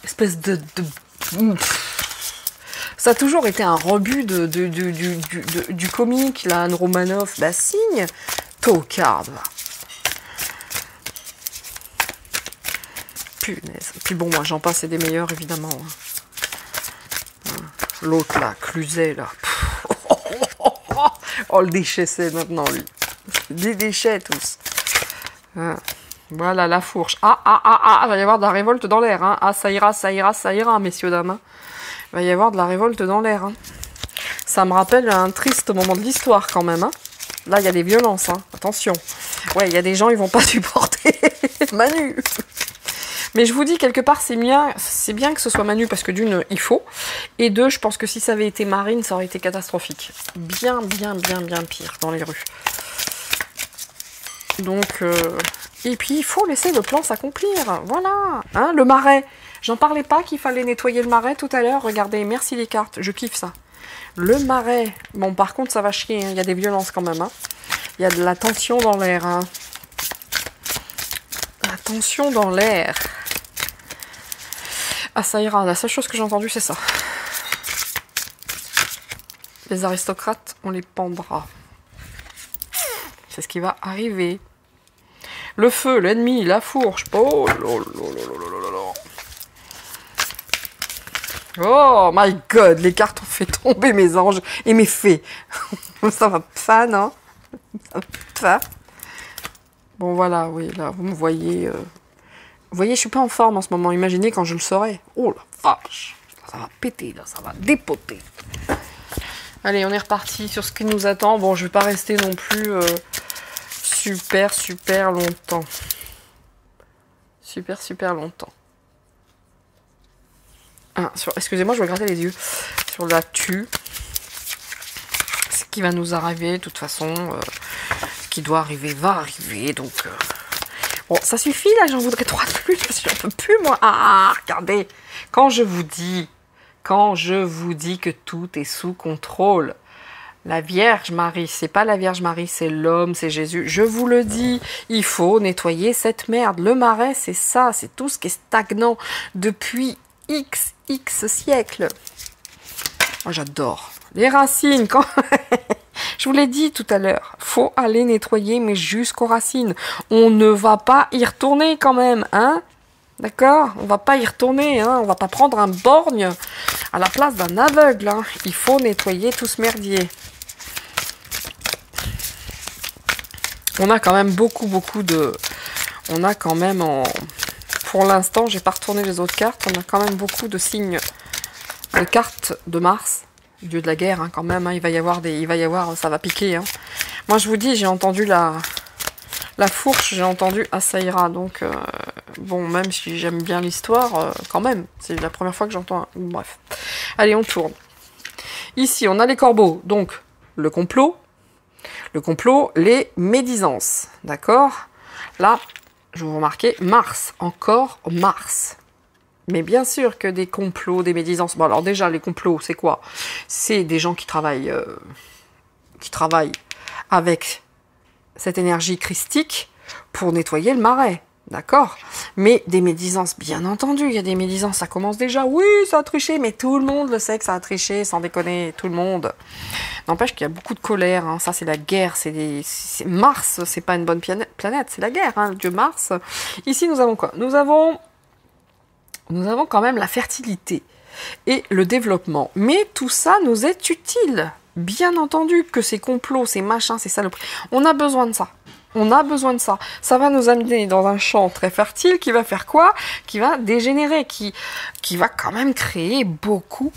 espèce de ça a toujours été un rebut du comique, là, Anne Roumanoff. Bah, signe, tocarde. Punaise. Puis bon, moi, j'en passe, c'est des meilleurs, évidemment. L'autre, là, Cluzet, là. Oh, le déchet, c'est maintenant, lui. Des déchets, tous. Voilà, la fourche. Ah, il va y avoir de la révolte dans l'air. Hein. Ah, ça ira, messieurs, dames. Hein. Il va y avoir de la révolte dans l'air. Hein. Ça me rappelle un triste moment de l'histoire, quand même. Hein. Là, il y a des violences. Hein. Attention. Ouais, il y a des gens, ils vont pas supporter Manu. Mais je vous dis, quelque part, c'est bien que ce soit Manu, parce que d'une, il faut. Et deux, je pense que si ça avait été Marine, ça aurait été catastrophique. Bien pire dans les rues. Donc, et puis, il faut laisser le plan s'accomplir. Voilà. Hein, le marais. J'en parlais pas qu'il fallait nettoyer le marais tout à l'heure. Regardez, merci les cartes. Je kiffe ça. Le marais. Bon, par contre, ça va chier. Hein. Il y a des violences quand même. Hein. Il y a de la tension dans l'air. Hein. La tension dans l'air. Ah, ça ira. La seule chose que j'ai entendue, c'est ça. Les aristocrates, on les pendra. C'est ce qui va arriver. Le feu, l'ennemi, la fourche. Oh, oh my god, les cartes ont fait tomber mes anges et mes fées. Ça va pas, non? Ça va pas. Bon, voilà, oui, là, vous me voyez. Vous voyez, je suis pas en forme en ce moment. Imaginez quand je le saurai. Oh la vache. Ça va péter, là, ça va dépoter. Allez, on est reparti sur ce qui nous attend. Bon, je vais pas rester non plus super longtemps. Super longtemps. Ah, excusez-moi, je vais gratter les yeux. Sur l'actu. Ce qui va nous arriver, de toute façon. Ce qui doit arriver, va arriver. Donc, bon, ça suffit, là. J'en voudrais 3 de plus. Parce que j'en peux plus, moi. Ah, regardez. Quand je vous dis que tout est sous contrôle. La Vierge Marie, c'est pas la Vierge Marie, c'est l'homme, c'est Jésus. Je vous le dis, il faut nettoyer cette merde. Le marais, c'est ça, c'est tout ce qui est stagnant depuis X siècles. Moi, j'adore. Les racines, quand... Je vous l'ai dit tout à l'heure, faut aller nettoyer, mais jusqu'aux racines. On ne va pas y retourner quand même, hein? D'accord? On va pas y retourner, hein? On va pas prendre un borgne à la place d'un aveugle, hein? Il faut nettoyer tout ce merdier. On a quand même beaucoup de... On a quand même Pour l'instant, j'ai pas retourné les autres cartes. On a quand même beaucoup de signes de cartes de Mars, dieu de la guerre, hein, quand même. Hein. Il va y avoir, ça va piquer. Hein. Moi, je vous dis, j'ai entendu la fourche, j'ai entendu Asaïra. Donc, bon, même si j'aime bien l'histoire, quand même, c'est la première fois que j'entends. Bref. Allez, on tourne. Ici, on a les corbeaux. Donc, le complot, les médisances. D'accord? Là, je vous remarquez, Mars, encore Mars. Mais bien sûr que des complots, des médisances... Bon, alors déjà, les complots, c'est quoi? C'est des gens qui travaillent avec cette énergie christique pour nettoyer le marais. D'accord? Mais des médisances, bien entendu, il y a des médisances, ça commence déjà. Oui, ça a triché, mais tout le monde le sait que ça a triché, sans déconner, tout le monde. N'empêche qu'il y a beaucoup de colère, hein. Ça c'est la guerre, Mars, c'est pas une bonne planète, c'est la guerre, hein, le dieu Mars. Ici, nous avons quoi? Nous avons quand même la fertilité et le développement. Mais tout ça nous est utile. Bien entendu que ces complots, ces machins, ces saloperies, on a besoin de ça. On a besoin de ça. Ça va nous amener dans un champ très fertile qui va faire quoi? Qui va dégénérer, qui va quand même créer beaucoup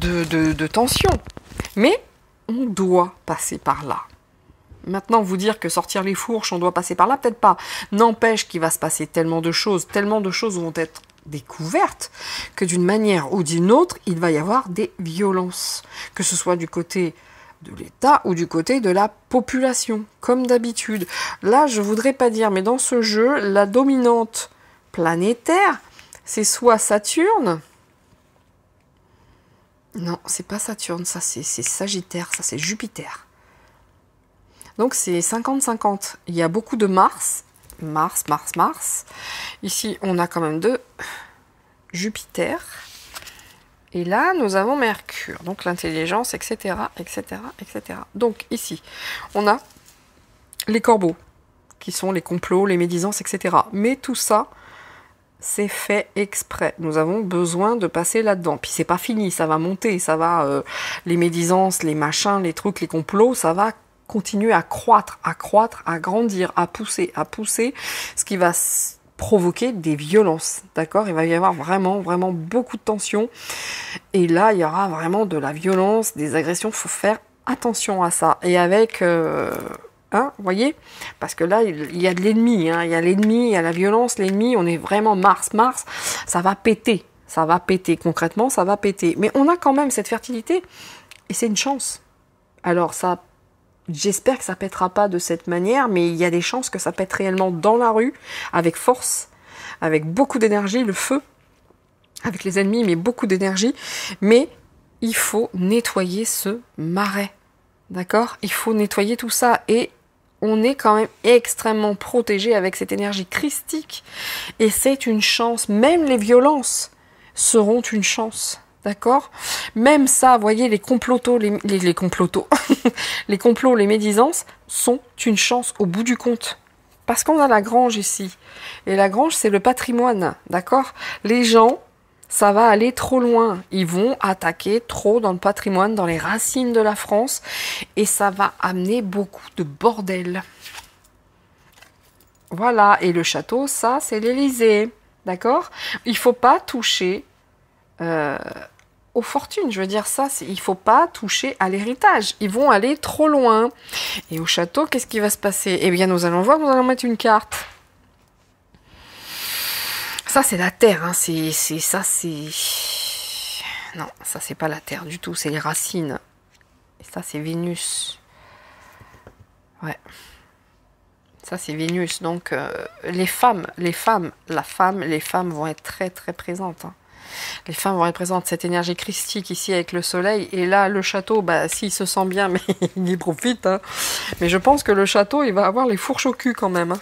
de tensions. Mais on doit passer par là. Maintenant, vous dire que sortir les fourches, on doit passer par là, peut-être pas. N'empêche qu'il va se passer tellement de choses vont être découvertes, que d'une manière ou d'une autre, il va y avoir des violences. Que ce soit du côté de l'État ou du côté de la population, comme d'habitude. Là, je voudrais pas dire, mais dans ce jeu, la dominante planétaire, c'est soit Saturne. Non, c'est pas Saturne, ça c'est Sagittaire, ça c'est Jupiter. Donc c'est 50-50. Il y a beaucoup de Mars. Mars. Ici, on a quand même de Jupiter. Et là, nous avons Mercure. Donc l'intelligence, etc., etc., etc. Donc ici, on a les corbeaux, qui sont les complots, les médisances, etc. Mais tout ça, c'est fait exprès. Nous avons besoin de passer là-dedans. Puis c'est pas fini, ça va monter, ça va... les médisances, les machins, les trucs, les complots, ça va continuer à croître, à grandir, à pousser, ce qui va provoquer des violences, d'accord? Il va y avoir vraiment beaucoup de tensions, et là, il y aura vraiment de la violence, des agressions, il faut faire attention à ça, et avec... vous voyez, parce que là, il y a de l'ennemi, il y a l'ennemi, il y a la violence, l'ennemi, on est vraiment Mars, ça va péter, concrètement, ça va péter. Mais on a quand même cette fertilité, et c'est une chance. Alors ça, j'espère que ça pètera pas de cette manière, mais il y a des chances que ça pète réellement dans la rue, avec force, avec beaucoup d'énergie, le feu, avec les ennemis, mais beaucoup d'énergie. Mais il faut nettoyer ce marais, d'accord? Il faut nettoyer tout ça, et on est quand même extrêmement protégé avec cette énergie christique, et c'est une chance. Même les violences seront une chance, d'accord? Même ça, vous voyez, les complotos, les complotos, les complots, les médisances sont une chance au bout du compte. Parce qu'on a la grange ici, et la grange, c'est le patrimoine, d'accord? Les gens, ça va aller trop loin. Ils vont attaquer trop dans le patrimoine, dans les racines de la France, et ça va amener beaucoup de bordel. Voilà, et le château, ça, c'est l'Élysée, d'accord? Il faut pas toucher aux fortunes, je veux dire ça, il faut pas toucher à l'héritage. Ils vont aller trop loin. Et au château, qu'est-ce qui va se passer? Eh bien, nous allons voir, nous allons mettre une carte. Ça, c'est la terre, hein. Non, ça, c'est pas la terre du tout, c'est les racines. Et ça, c'est Vénus. Ouais. Ça, c'est Vénus. Donc, les femmes vont être très, très présentes. Hein. Les femmes vont être présentes. Cette énergie christique ici avec le soleil. Et là, le château, bah, s'il se sent bien, mais il y profite. Hein. Mais je pense que le château, il va avoir les fourches au cul quand même. Hein.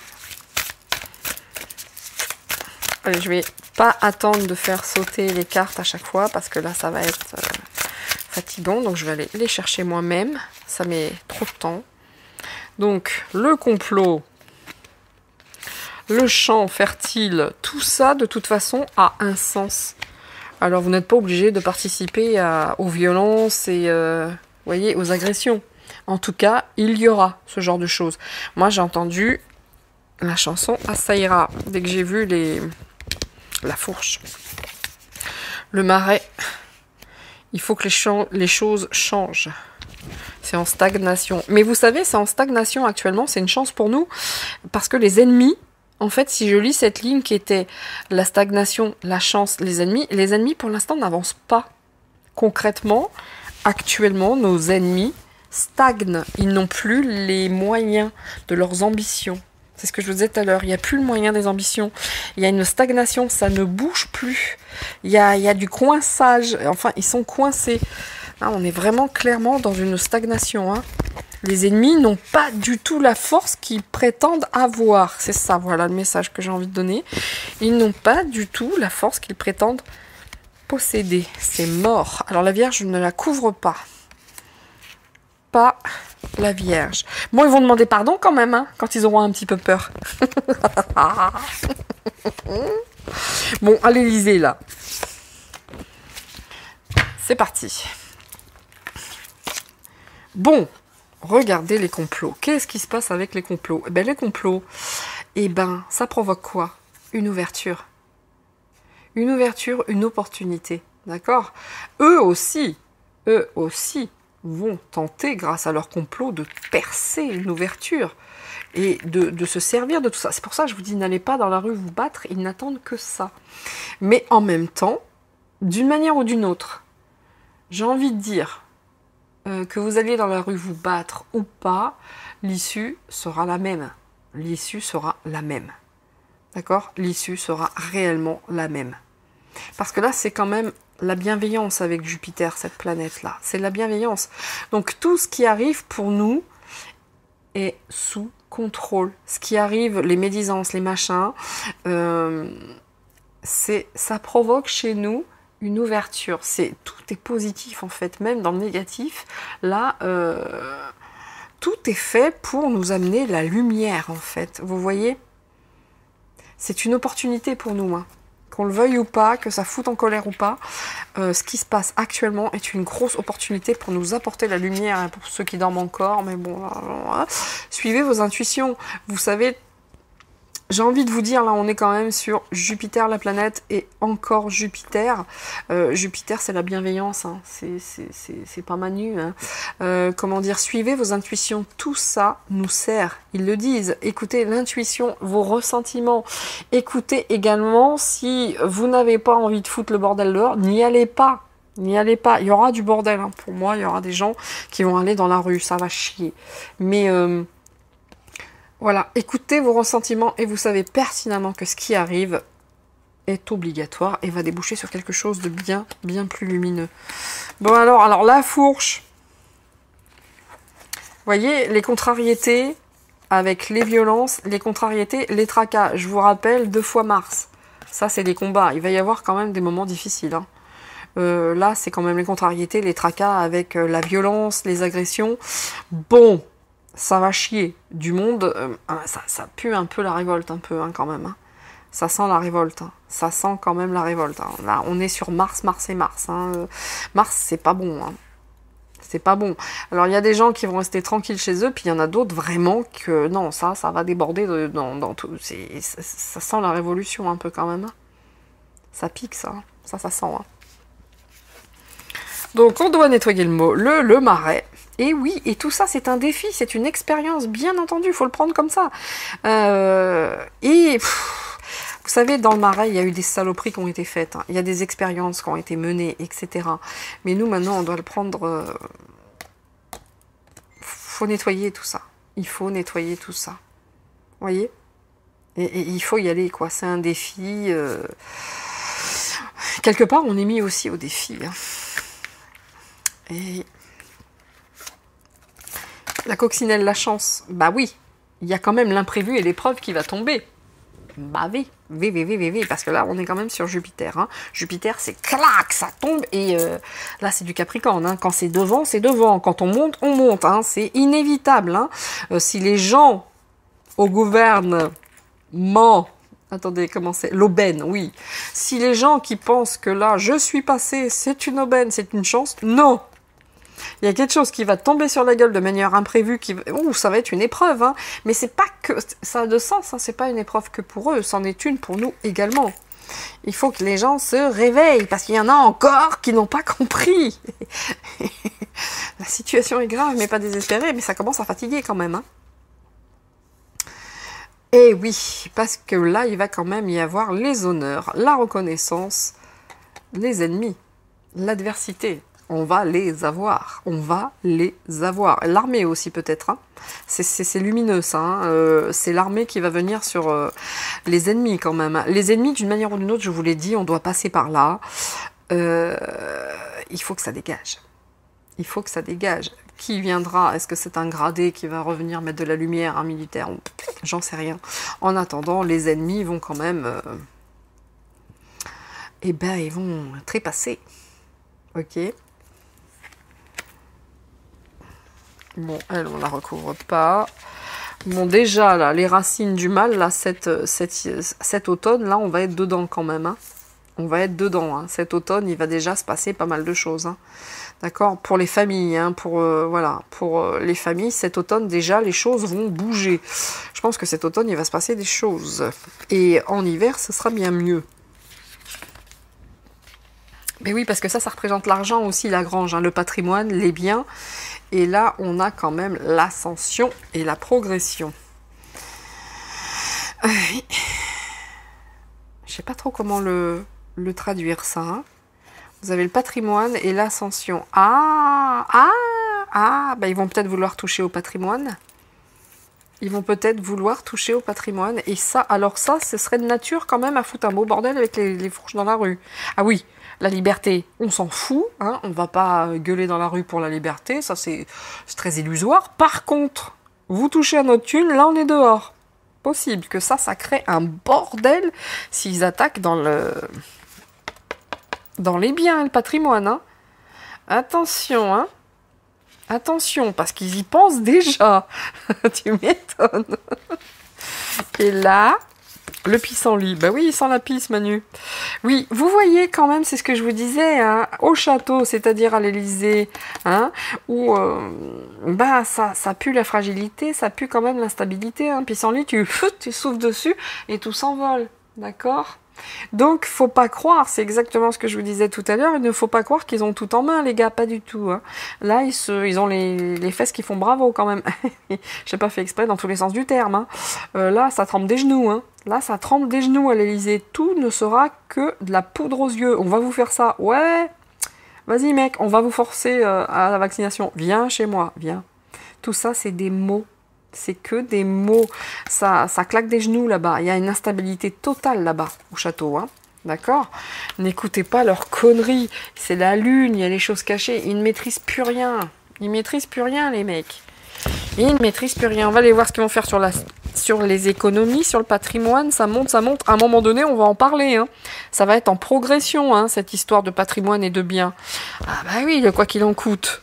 Allez, je vais pas attendre de faire sauter les cartes à chaque fois parce que là, ça va être fatigant. Donc, je vais aller les chercher moi-même. Ça met trop de temps. Donc, le complot, le champ fertile, tout ça, de toute façon, a un sens. Alors, vous n'êtes pas obligé de participer aux violences et voyez, aux agressions. En tout cas, il y aura ce genre de choses. Moi, j'ai entendu la chanson « Ah, ça ira » dès que j'ai vu la fourche. Le marais, il faut que les choses changent. C'est en stagnation. Mais vous savez, c'est en stagnation actuellement, c'est une chance pour nous, parce que les ennemis, en fait, si je lis cette ligne qui était la stagnation, la chance, les ennemis pour l'instant n'avancent pas. Concrètement, actuellement, nos ennemis stagnent. Ils n'ont plus les moyens de leurs ambitions. C'est ce que je vous disais tout à l'heure, il n'y a plus le moyen des ambitions. Il y a une stagnation, ça ne bouge plus. Il y a du coinçage, enfin, ils sont coincés. Là, on est vraiment clairement dans une stagnation. Hein. Les ennemis n'ont pas du tout la force qu'ils prétendent avoir. C'est ça, voilà le message que j'ai envie de donner. Ils n'ont pas du tout la force qu'ils prétendent posséder. C'est mort. Alors la Vierge ne la couvre pas. Pas la Vierge. Bon, ils vont demander pardon quand même, hein, quand ils auront un petit peu peur. Bon, à l'Élysée, là. C'est parti. Bon, regardez les complots. Qu'est-ce qui se passe avec les complots? Eh ben, les complots, eh ben, ça provoque quoi? Une ouverture. Une ouverture, une opportunité. D'accord? Eux aussi vont tenter, grâce à leur complot, de percer une ouverture et de se servir de tout ça. C'est pour ça que je vous dis, n'allez pas dans la rue vous battre, ils n'attendent que ça. Mais en même temps, d'une manière ou d'une autre, j'ai envie de dire, que vous alliez dans la rue vous battre ou pas, l'issue sera la même. L'issue sera la même. D'accord? L'issue sera réellement la même. Parce que là, c'est quand même la bienveillance avec Jupiter, cette planète-là. C'est la bienveillance. Donc, tout ce qui arrive pour nous est sous contrôle. Ce qui arrive, les médisances, les machins, ça provoque chez nous une ouverture. Tout est positif, en fait, même dans le négatif. Là, tout est fait pour nous amener la lumière, en fait. Vous voyez? C'est une opportunité pour nous, hein. Qu'on le veuille ou pas, que ça foute en colère ou pas, ce qui se passe actuellement est une grosse opportunité pour nous apporter la lumière, hein, pour ceux qui dorment encore, mais bon, là, suivez vos intuitions. Vous savez, j'ai envie de vous dire, là, on est quand même sur Jupiter, la planète, et encore Jupiter. Jupiter, c'est la bienveillance, hein. C'est pas Manu. Hein. Comment dire, suivez vos intuitions. Tout ça nous sert. Ils le disent. Écoutez l'intuition, vos ressentiments. Écoutez également, si vous n'avez pas envie de foutre le bordel dehors, n'y allez pas. N'y allez pas. Il y aura du bordel. Hein. Pour moi, il y aura des gens qui vont aller dans la rue. Ça va chier. Mais... voilà, écoutez vos ressentiments et vous savez pertinemment que ce qui arrive est obligatoire et va déboucher sur quelque chose de bien, bien plus lumineux. Bon alors la fourche. Vous voyez, les contrariétés avec les violences, les contrariétés, les tracas. Je vous rappelle 2 fois Mars. Ça, c'est des combats. Il va y avoir quand même des moments difficiles. Hein. Là, c'est quand même les contrariétés, les tracas avec la violence, les agressions. Bon. Ça va chier du monde, ça pue un peu la révolte, un peu hein, quand même. Hein. Ça sent la révolte, hein. Ça sent quand même la révolte. Hein. Là, on est sur Mars, Mars et Mars. Hein. Mars, c'est pas bon. Hein. C'est pas bon. Alors, il y a des gens qui vont rester tranquilles chez eux, puis il y en a d'autres vraiment que non, ça va déborder dans tout. Ça sent la révolution un peu quand même. Hein. Ça pique, ça. Ça sent. Hein. Donc, on doit nettoyer le marais. Et oui, et tout ça, c'est un défi, c'est une expérience, bien entendu, il faut le prendre comme ça. Vous savez, dans le marais, il y a eu des saloperies qui ont été faites, hein. Il y a des expériences qui ont été menées, etc. Mais nous, maintenant, on doit le prendre... faut nettoyer tout ça. Il faut nettoyer tout ça. Vous voyez? Et il faut y aller, quoi. C'est un défi... Quelque part, on est mis aussi au défi. Hein. Et... La coccinelle, la chance, bah oui, il y a quand même l'imprévu et l'épreuve qui va tomber. Bah oui, parce que là, on est quand même sur Jupiter. Hein. Jupiter, c'est clac, ça tombe, et là, c'est du Capricorne. Hein. Quand c'est devant, c'est devant. Quand on monte, on monte. Hein. C'est inévitable. Hein. Si les gens au gouvernement... Attendez, comment c'est? L'aubaine, oui. Si les gens qui pensent que là, je suis passé, c'est une aubaine, c'est une chance, non. Il y a quelque chose qui va tomber sur la gueule de manière imprévue, ça va être une épreuve, hein. Mais c'est pas que ça a de sens, hein. C'est pas une épreuve que pour eux, c'en est une pour nous également. Il faut que les gens se réveillent, parce qu'il y en a encore qui n'ont pas compris. La situation est grave, mais pas désespérée, mais ça commence à fatiguer quand même. Hein. Et oui, parce que là, il va quand même y avoir les honneurs, la reconnaissance, les ennemis, l'adversité. On va les avoir. On va les avoir. L'armée aussi peut-être. Hein. C'est lumineux ça. Hein. C'est l'armée qui va venir sur les ennemis quand même. Les ennemis d'une manière ou d'une autre, je vous l'ai dit, on doit passer par là. Il faut que ça dégage. Il faut que ça dégage. Qui viendra? Est-ce que c'est un gradé qui va revenir mettre de la lumière, un militaire? J'en sais rien. En attendant, les ennemis vont quand même... eh ben, ils vont trépasser. Ok. Bon, elle, on la recouvre pas. Bon, déjà, là, les racines du mal, là, cet automne, là, on va être dedans quand même. Hein. On va être dedans. Hein. Cet automne, il va déjà se passer pas mal de choses. Hein. D'accord? Pour les familles, hein, voilà, pour les familles, cet automne, déjà, les choses vont bouger. Je pense que cet automne, il va se passer des choses. Et en hiver, ce sera bien mieux. Mais oui, parce que ça représente l'argent aussi, la grange, hein, le patrimoine, les biens. Et là, on a quand même l'ascension et la progression. Je sais pas trop comment le traduire ça. Hein. Vous avez le patrimoine et l'ascension. Ah, Ah, bah ils vont peut-être vouloir toucher au patrimoine. Ils vont peut-être vouloir toucher au patrimoine. Et ça, alors ça, ce serait de nature quand même à foutre un beau bordel avec les fourches dans la rue. Ah oui, la liberté, on s'en fout. Hein, on va pas gueuler dans la rue pour la liberté. Ça, c'est très illusoire. Par contre, vous touchez à notre thune, là, on est dehors. Possible que ça crée un bordel s'ils attaquent dans les biens et le patrimoine. Hein. Attention, hein. Attention, parce qu'ils y pensent déjà. Tu m'étonnes. Et là, le pissenlit. Bah oui, il sent la pisse, Manu. Oui, vous voyez quand même, c'est ce que je vous disais, hein, au château, c'est-à-dire à l'Élysée, hein, où bah ça pue la fragilité, ça pue quand même l'instabilité. Hein. Pissenlit, tu souffles dessus et tout s'envole. D'accord ? Donc, faut pas croire, c'est exactement ce que je vous disais tout à l'heure, il ne faut pas croire qu'ils ont tout en main, les gars, pas du tout. Hein. Là, ils ont les fesses qui font bravo quand même. J'ai pas fait exprès dans tous les sens du terme. Hein. Là, ça tremble des genoux. Hein. Là, ça tremble des genoux à l'Élysée. Tout ne sera que de la poudre aux yeux. On va vous faire ça. Ouais, vas-y mec, on va vous forcer à la vaccination. Viens chez moi, viens. Tout ça, c'est des mots. C'est que des mots. Ça claque des genoux là-bas. Il y a une instabilité totale là-bas, au château. Hein. D'accord ? N'écoutez pas leurs conneries. C'est la lune, il y a les choses cachées. Ils ne maîtrisent plus rien. Ils ne maîtrisent plus rien, les mecs. Ils ne maîtrisent plus rien. On va aller voir ce qu'ils vont faire sur les économies, sur le patrimoine. Ça monte, ça monte. À un moment donné, on va en parler. Hein. Ça va être en progression, hein, cette histoire de patrimoine et de biens. Ah bah oui, le quoi qu'il en coûte.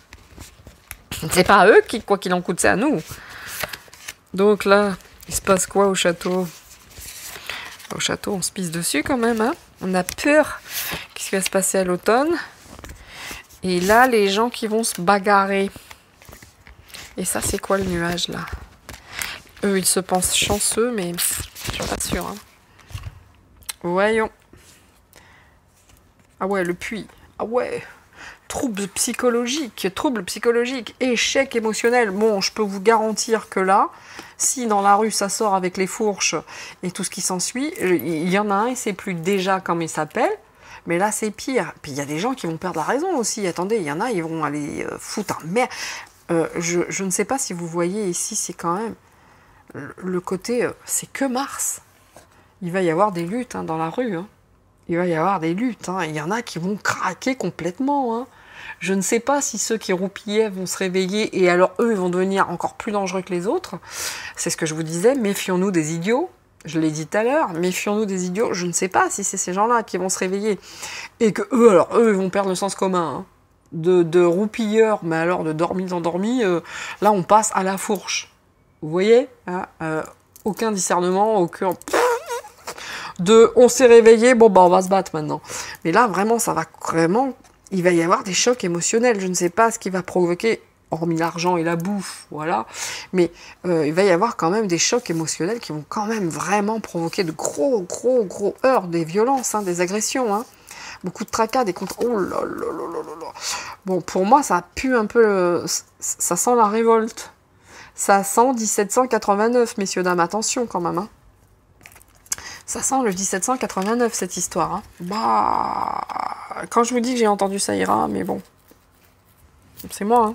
C'est pas à eux qui, quoi qu'il en coûte, c'est à nous. Donc là, il se passe quoi au château? Au château, on se pisse dessus quand même. Hein, on a peur. Qu'est-ce qui va se passer à l'automne? Et là, les gens qui vont se bagarrer. Et ça, c'est quoi le nuage là? Eux, ils se pensent chanceux, mais je suis pas sûre. Hein. Voyons. Ah ouais, le puits. Ah ouais. Troubles psychologiques, échec émotionnel. Bon, je peux vous garantir que là, si dans la rue ça sort avec les fourches et tout ce qui s'ensuit, il y en a un, il ne sait plus déjà comment il s'appelle, mais là c'est pire. Puis il y a des gens qui vont perdre la raison aussi. Attendez, il y en a, ils vont aller foutre un merde. Je ne sais pas si vous voyez ici, c'est quand même le côté, c'est que Mars. Il va y avoir des luttes hein, dans la rue. Hein. Il va y avoir des luttes. Hein. Il y en a qui vont craquer complètement. Hein. Je ne sais pas si ceux qui roupillaient vont se réveiller et alors eux, ils vont devenir encore plus dangereux que les autres. C'est ce que je vous disais, méfions-nous des idiots. Je l'ai dit tout à l'heure, méfions-nous des idiots. Je ne sais pas si c'est ces gens-là qui vont se réveiller. Et que eux, ils vont perdre le sens commun. Hein. De roupilleurs, mais alors de dormis endormis, là, on passe à la fourche. Vous voyez hein, aucun discernement, aucun... on s'est réveillé, bon, bah, on va se battre maintenant. Mais là, vraiment, ça va vraiment... Il va y avoir des chocs émotionnels. Je ne sais pas ce qui va provoquer, hormis l'argent et la bouffe, voilà. Mais il va y avoir quand même des chocs émotionnels qui vont quand même vraiment provoquer de gros heurts, des violences, hein, des agressions. Hein. Beaucoup de tracas, des contre... Oh là là là là là là. Bon, pour moi, ça pue un peu... Ça sent la révolte. Ça sent 1789, messieurs, dames. Attention quand même, hein. Ça sent le 1789, cette histoire. Hein. Bah, quand je vous dis que j'ai entendu ça ira, mais bon. C'est moi. Hein.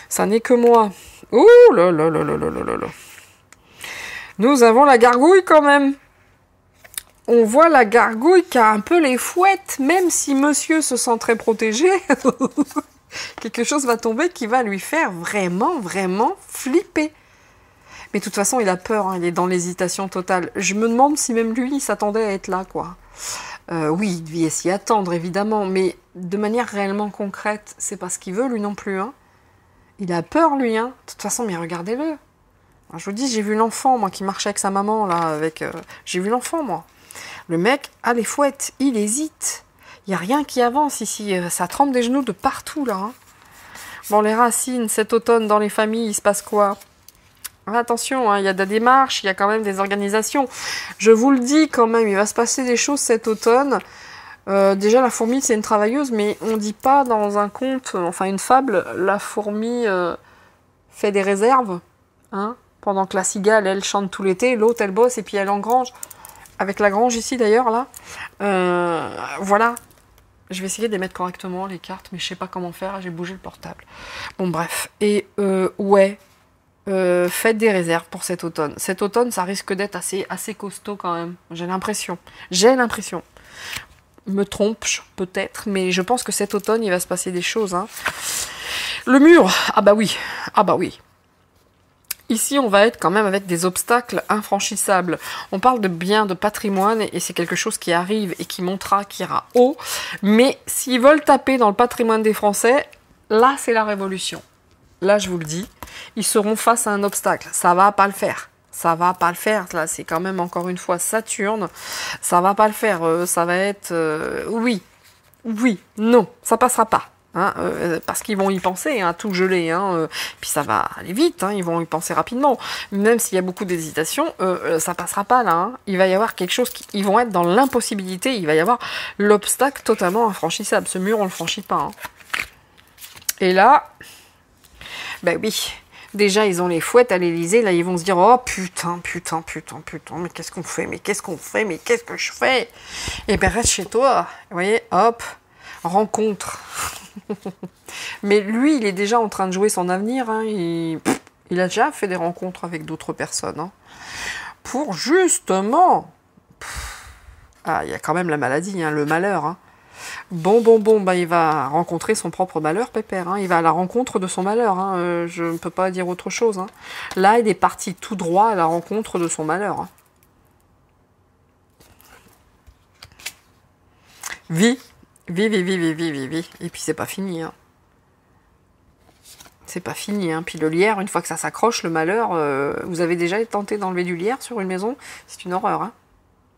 Ça n'est que moi. Ouh là là là là là là là. Nous avons la gargouille quand même. On voit la gargouille qui a un peu les fouettes, même si monsieur se sent très protégé. Quelque chose va tomber qui va lui faire vraiment flipper. Mais de toute façon, il a peur, hein, il est dans l'hésitation totale. Je me demande si même lui, il s'attendait à être là, quoi. Oui, il devait s'y attendre, évidemment, mais de manière réellement concrète, c'est pas ce qu'il veut, lui non plus. Hein. Il a peur, lui. Hein. De toute façon, mais regardez-le. Je vous dis, j'ai vu l'enfant, moi, qui marchait avec sa maman, là, avec... J'ai vu l'enfant, moi. Le mec a les fouettes, il hésite. Il n'y a rien qui avance ici, ça tremble des genoux de partout, là. Hein. Bon, les racines, cet automne, dans les familles, il se passe quoi ? Attention, hein, il y a des démarches, il y a quand même des organisations. Je vous le dis quand même, il va se passer des choses cet automne. Déjà, la fourmi, c'est une travailleuse, mais on ne dit pas dans un conte, enfin une fable, la fourmi fait des réserves, hein, pendant que la cigale, elle chante tout l'été, l'autre, elle bosse et puis elle engrange. Avec la grange ici, d'ailleurs, là. Voilà. Je vais essayer de les mettre correctement, les cartes, mais je sais pas comment faire, j'ai bougé le portable. Bon, bref. Et ouais, faites des réserves pour cet automne. Cet automne, ça risque d'être assez costaud quand même. J'ai l'impression. Me trompe peut-être, mais je pense que cet automne, il va se passer des choses. Hein. Le mur, ah bah oui. Ici, on va être quand même avec des obstacles infranchissables. On parle de biens, de patrimoine, et c'est quelque chose qui arrive et qui montera, qui ira haut. Mais s'ils veulent taper dans le patrimoine des Français, là, c'est la révolution. Là, je vous le dis, ils seront face à un obstacle. Ça va pas le faire. Ça va pas le faire. Là, c'est quand même, encore une fois, Saturne. Ça va pas le faire. Ça va être... oui, non, ça passera pas. Hein, parce qu'ils vont y penser, hein, tout geler, hein, puis ça va aller vite, hein, ils vont y penser rapidement. Même s'il y a beaucoup d'hésitation, ça passera pas là. Hein. Il va y avoir quelque chose, ils vont être dans l'impossibilité, il va y avoir l'obstacle totalement infranchissable. Ce mur, on le franchit pas. Hein. Et là, ben oui, déjà ils ont les fouettes à l'Élysée, là ils vont se dire, oh putain, mais qu'est-ce qu'on fait, mais qu'est-ce que je fais? Et ben reste chez toi, vous voyez, hop, rencontre. Mais lui, il est déjà en train de jouer son avenir. Hein. Il a déjà fait des rencontres avec d'autres personnes. Hein. Pour justement... Ah, il y a quand même la maladie, hein, le malheur. Hein. Bon, bah, il va rencontrer son propre malheur, Pépère. Hein. Il va à la rencontre de son malheur. Hein. Je ne peux pas dire autre chose. Hein. Là, il est parti tout droit à la rencontre de son malheur. Hein. Vie. Et puis c'est pas fini. Hein. C'est pas fini. Hein. Puis le lierre, une fois que ça s'accroche, le malheur, vous avez déjà tenté d'enlever du lierre sur une maison? C'est une horreur. Hein.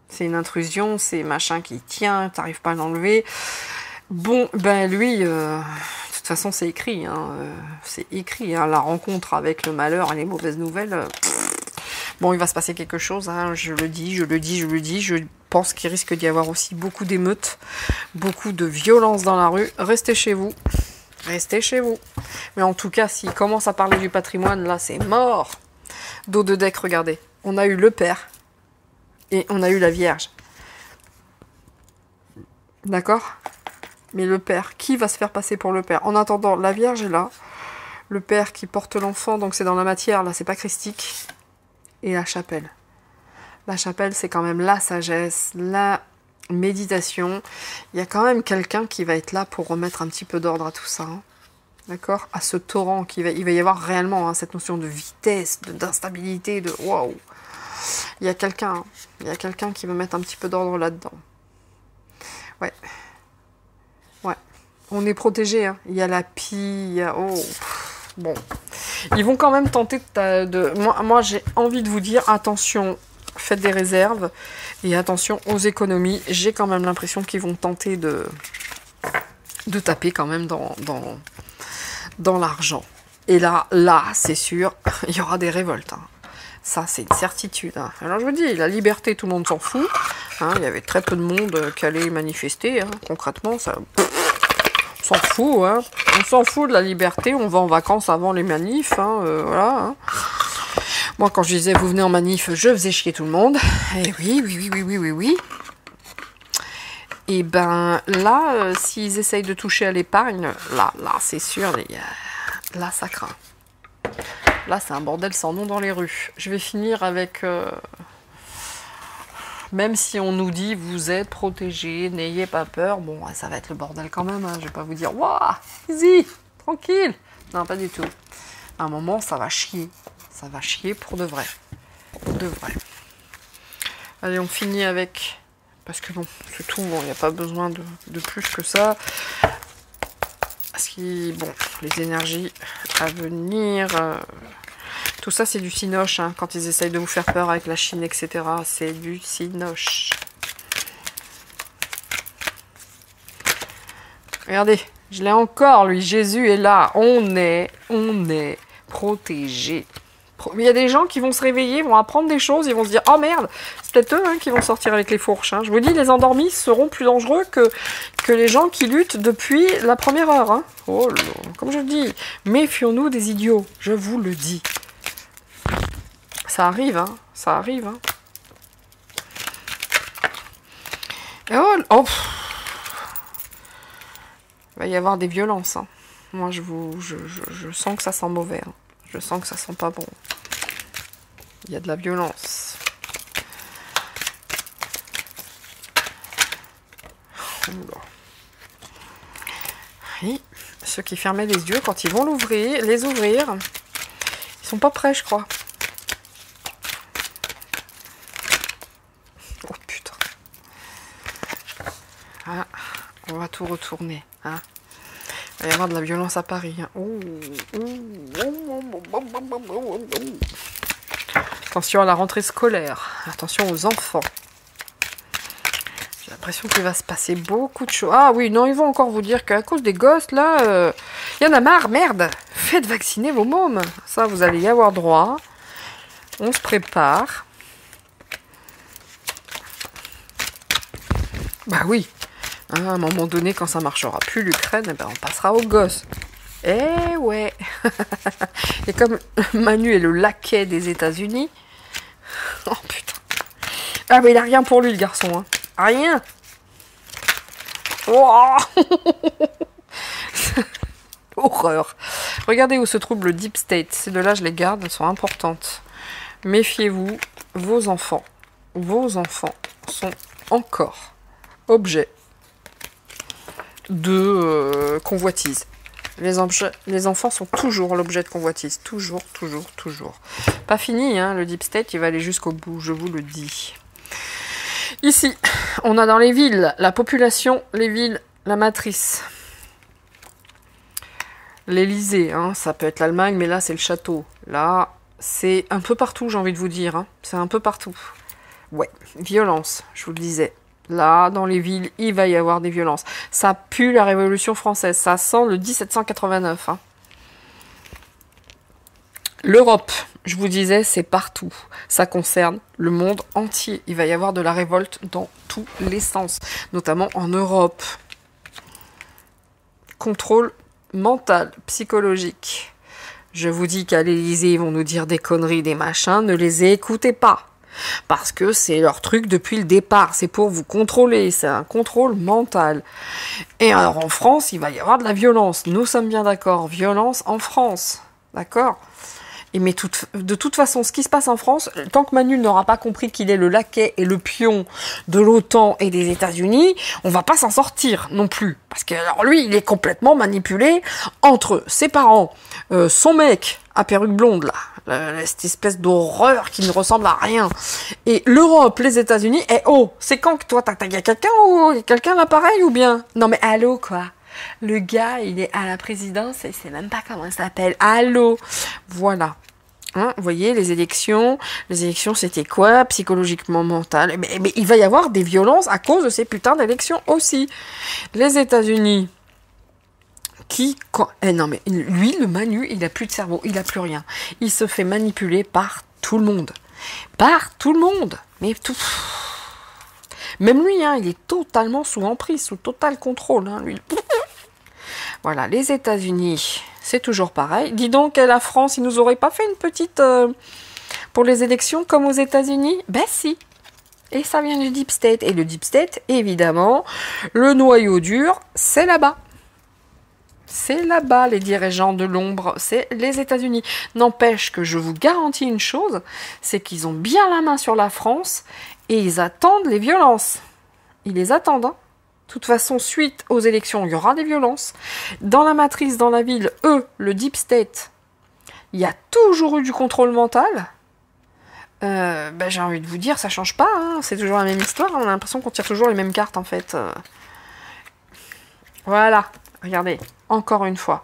C'est une intrusion, c'est machin qui tient, t'arrives pas à l'enlever. Bon, ben lui, de toute façon c'est écrit. Hein. C'est écrit. Hein. La rencontre avec le malheur et les mauvaises nouvelles. Bon, il va se passer quelque chose, hein, je le dis. Je pense qu'il risque d'y avoir aussi beaucoup d'émeutes, beaucoup de violence dans la rue. Restez chez vous. Mais en tout cas, s'il commence à parler du patrimoine, là, c'est mort. Dos de deck, regardez. On a eu le Père et on a eu la Vierge. D'accord? Mais le Père, qui va se faire passer pour le Père? En attendant, la Vierge est là. Le Père qui porte l'enfant, donc c'est dans la matière, là, c'est pas christique. Et la chapelle. La chapelle, c'est quand même la sagesse, la méditation. Il y a quand même quelqu'un qui va être là pour remettre un petit peu d'ordre à tout ça. Hein. D'accord? À ce torrent, il va y avoir réellement hein, cette notion de vitesse, d'instabilité, de waouh. Il y a quelqu'un qui va mettre un petit peu d'ordre là-dedans. Ouais. On est protégé. Hein. Il y a la pie, il y a... Oh. Bon. Ils vont quand même tenter de... Moi j'ai envie de vous dire, attention, faites des réserves et attention aux économies. J'ai quand même l'impression qu'ils vont tenter de taper quand même dans l'argent. Et là c'est sûr, il y aura des révoltes. Hein. Ça, c'est une certitude. Hein. Alors je vous dis, la liberté, tout le monde s'en fout. Hein. Il y avait très peu de monde qui allait manifester. Hein. Concrètement, ça... On s'en fout, hein. On s'en fout de la liberté, on va en vacances avant les manifs, hein, voilà. Hein. Moi, quand je disais vous venez en manif, je faisais chier tout le monde. Et oui. Et ben là, s'ils essayent de toucher à l'épargne, là, c'est sûr, les gars, là, ça craint. Là, c'est un bordel sans nom dans les rues. Je vais finir avec... Même si on nous dit vous êtes protégés, n'ayez pas peur, bon, ça va être le bordel quand même. Hein. Je vais pas vous dire waouh, easy, tranquille. Non, pas du tout. À un moment, ça va chier. Ça va chier pour de vrai. Allez, on finit avec... Parce que bon, c'est tout. Bon, il n'y a pas besoin de plus que ça. Parce que, bon, les énergies à venir... Tout ça, c'est du cinoche, hein, quand ils essayent de vous faire peur avec la Chine, etc. C'est du cinoche. Regardez, je l'ai encore, lui. Jésus est là. On est protégés. Il y a des gens qui vont se réveiller, vont apprendre des choses, ils vont se dire « Oh merde !» C'est peut-être eux hein, qui vont sortir avec les fourches. Hein. Je vous dis, les endormis seront plus dangereux que les gens qui luttent depuis la première heure. Hein. Oh là, comme je dis, méfions-nous des idiots. Je vous le dis. Ça arrive, hein. Ça arrive, hein. Et oh, va y avoir des violences. Hein. Moi, je sens que ça sent mauvais. Hein. Je sens que ça sent pas bon. Il y a de la violence. Oui, ceux qui fermaient les yeux, quand ils vont les ouvrir, ils sont pas prêts, je crois. Oh putain. Ah, on va tout retourner. Hein. Il va y avoir de la violence à Paris. Hein. Attention à la rentrée scolaire. Attention aux enfants. J'ai l'impression qu'il va se passer beaucoup de choses. Ah oui, non, ils vont encore vous dire qu'à cause des gosses, là, il y en a marre, merde. Faites vacciner vos mômes. Ça, vous allez y avoir droit. On se prépare. Bah oui. Hein, à un moment donné, quand ça marchera plus, l'Ukraine, eh ben, on passera aux gosses. Eh ouais. Et comme Manu est le laquais des États-Unis. Oh putain. Ah mais il a rien pour lui, le garçon. Hein. Rien. Oh. Horreur. Regardez où se trouve le Deep State. Ces deux-là, je les garde, elles sont importantes. Méfiez-vous, vos enfants sont encore objets de convoitise. Les enfants sont toujours l'objet de convoitise. Toujours, toujours, toujours. Pas fini, hein, le Deep State, il va aller jusqu'au bout, je vous le dis. Ici, on a dans les villes, la population, les villes, la matrice. L'Élysée, hein, ça peut être l'Allemagne, mais là, c'est le château. Là, c'est un peu partout, j'ai envie de vous dire. Hein. C'est un peu partout. Ouais, violence, je vous le disais. Là, dans les villes, il va y avoir des violences. Ça pue la Révolution française. Ça sent le 1789. Hein. L'Europe, je vous disais, c'est partout. Ça concerne le monde entier. Il va y avoir de la révolte dans tous les sens, notamment en Europe. Contrôle mental, psychologique. Je vous dis qu'à l'Élysée, ils vont nous dire des conneries, des machins. Ne les écoutez pas. Parce que c'est leur truc depuis le départ, c'est pour vous contrôler, c'est un contrôle mental. Et alors en France, il va y avoir de la violence, nous sommes bien d'accord, violence en France, d'accord ? Et mais de toute façon, ce qui se passe en France, tant que Manu n'aura pas compris qu'il est le laquais et le pion de l'OTAN et des États-Unis, on va pas s'en sortir non plus. Parce que alors lui, il est complètement manipulé entre ses parents, son mec à perruque blonde là, cette espèce d'horreur qui ne ressemble à rien, et l'Europe, les États-Unis. Et oh, c'est quand que toi t'as quelqu'un ou quelqu'un là pareil ou bien ? Non mais allô quoi. Le gars, il est à la présidence et il sait même pas comment il s'appelle. Allô. Voilà. Hein, vous voyez, les élections, c'était quoi ? Psychologiquement, mental. Mais il va y avoir des violences à cause de ces putains d'élections aussi. Les États-Unis, non mais lui, le Manu, il a plus de cerveau, il a plus rien. Il se fait manipuler par tout le monde. Par tout le monde. Mais tout... Même lui, hein, il est totalement sous emprise, sous total contrôle, hein, lui. Voilà, les États-Unis, c'est toujours pareil. Dis donc, la France, ils nous auraient pas fait une petite... pour les élections comme aux États-Unis ? Ben si. Et ça vient du Deep State. Et le Deep State, évidemment, le noyau dur, c'est là-bas. C'est là-bas, les dirigeants de l'ombre, c'est les États-Unis. N'empêche que je vous garantis une chose, c'est qu'ils ont bien la main sur la France et ils attendent les violences. Ils les attendent, hein. De toute façon, suite aux élections, il y aura des violences. Dans la matrice, dans la ville, le Deep State, il y a toujours eu du contrôle mental. J'ai envie de vous dire, ça change pas, hein. C'est toujours la même histoire. On a l'impression qu'on tire toujours les mêmes cartes, en fait. Voilà, regardez, encore une fois,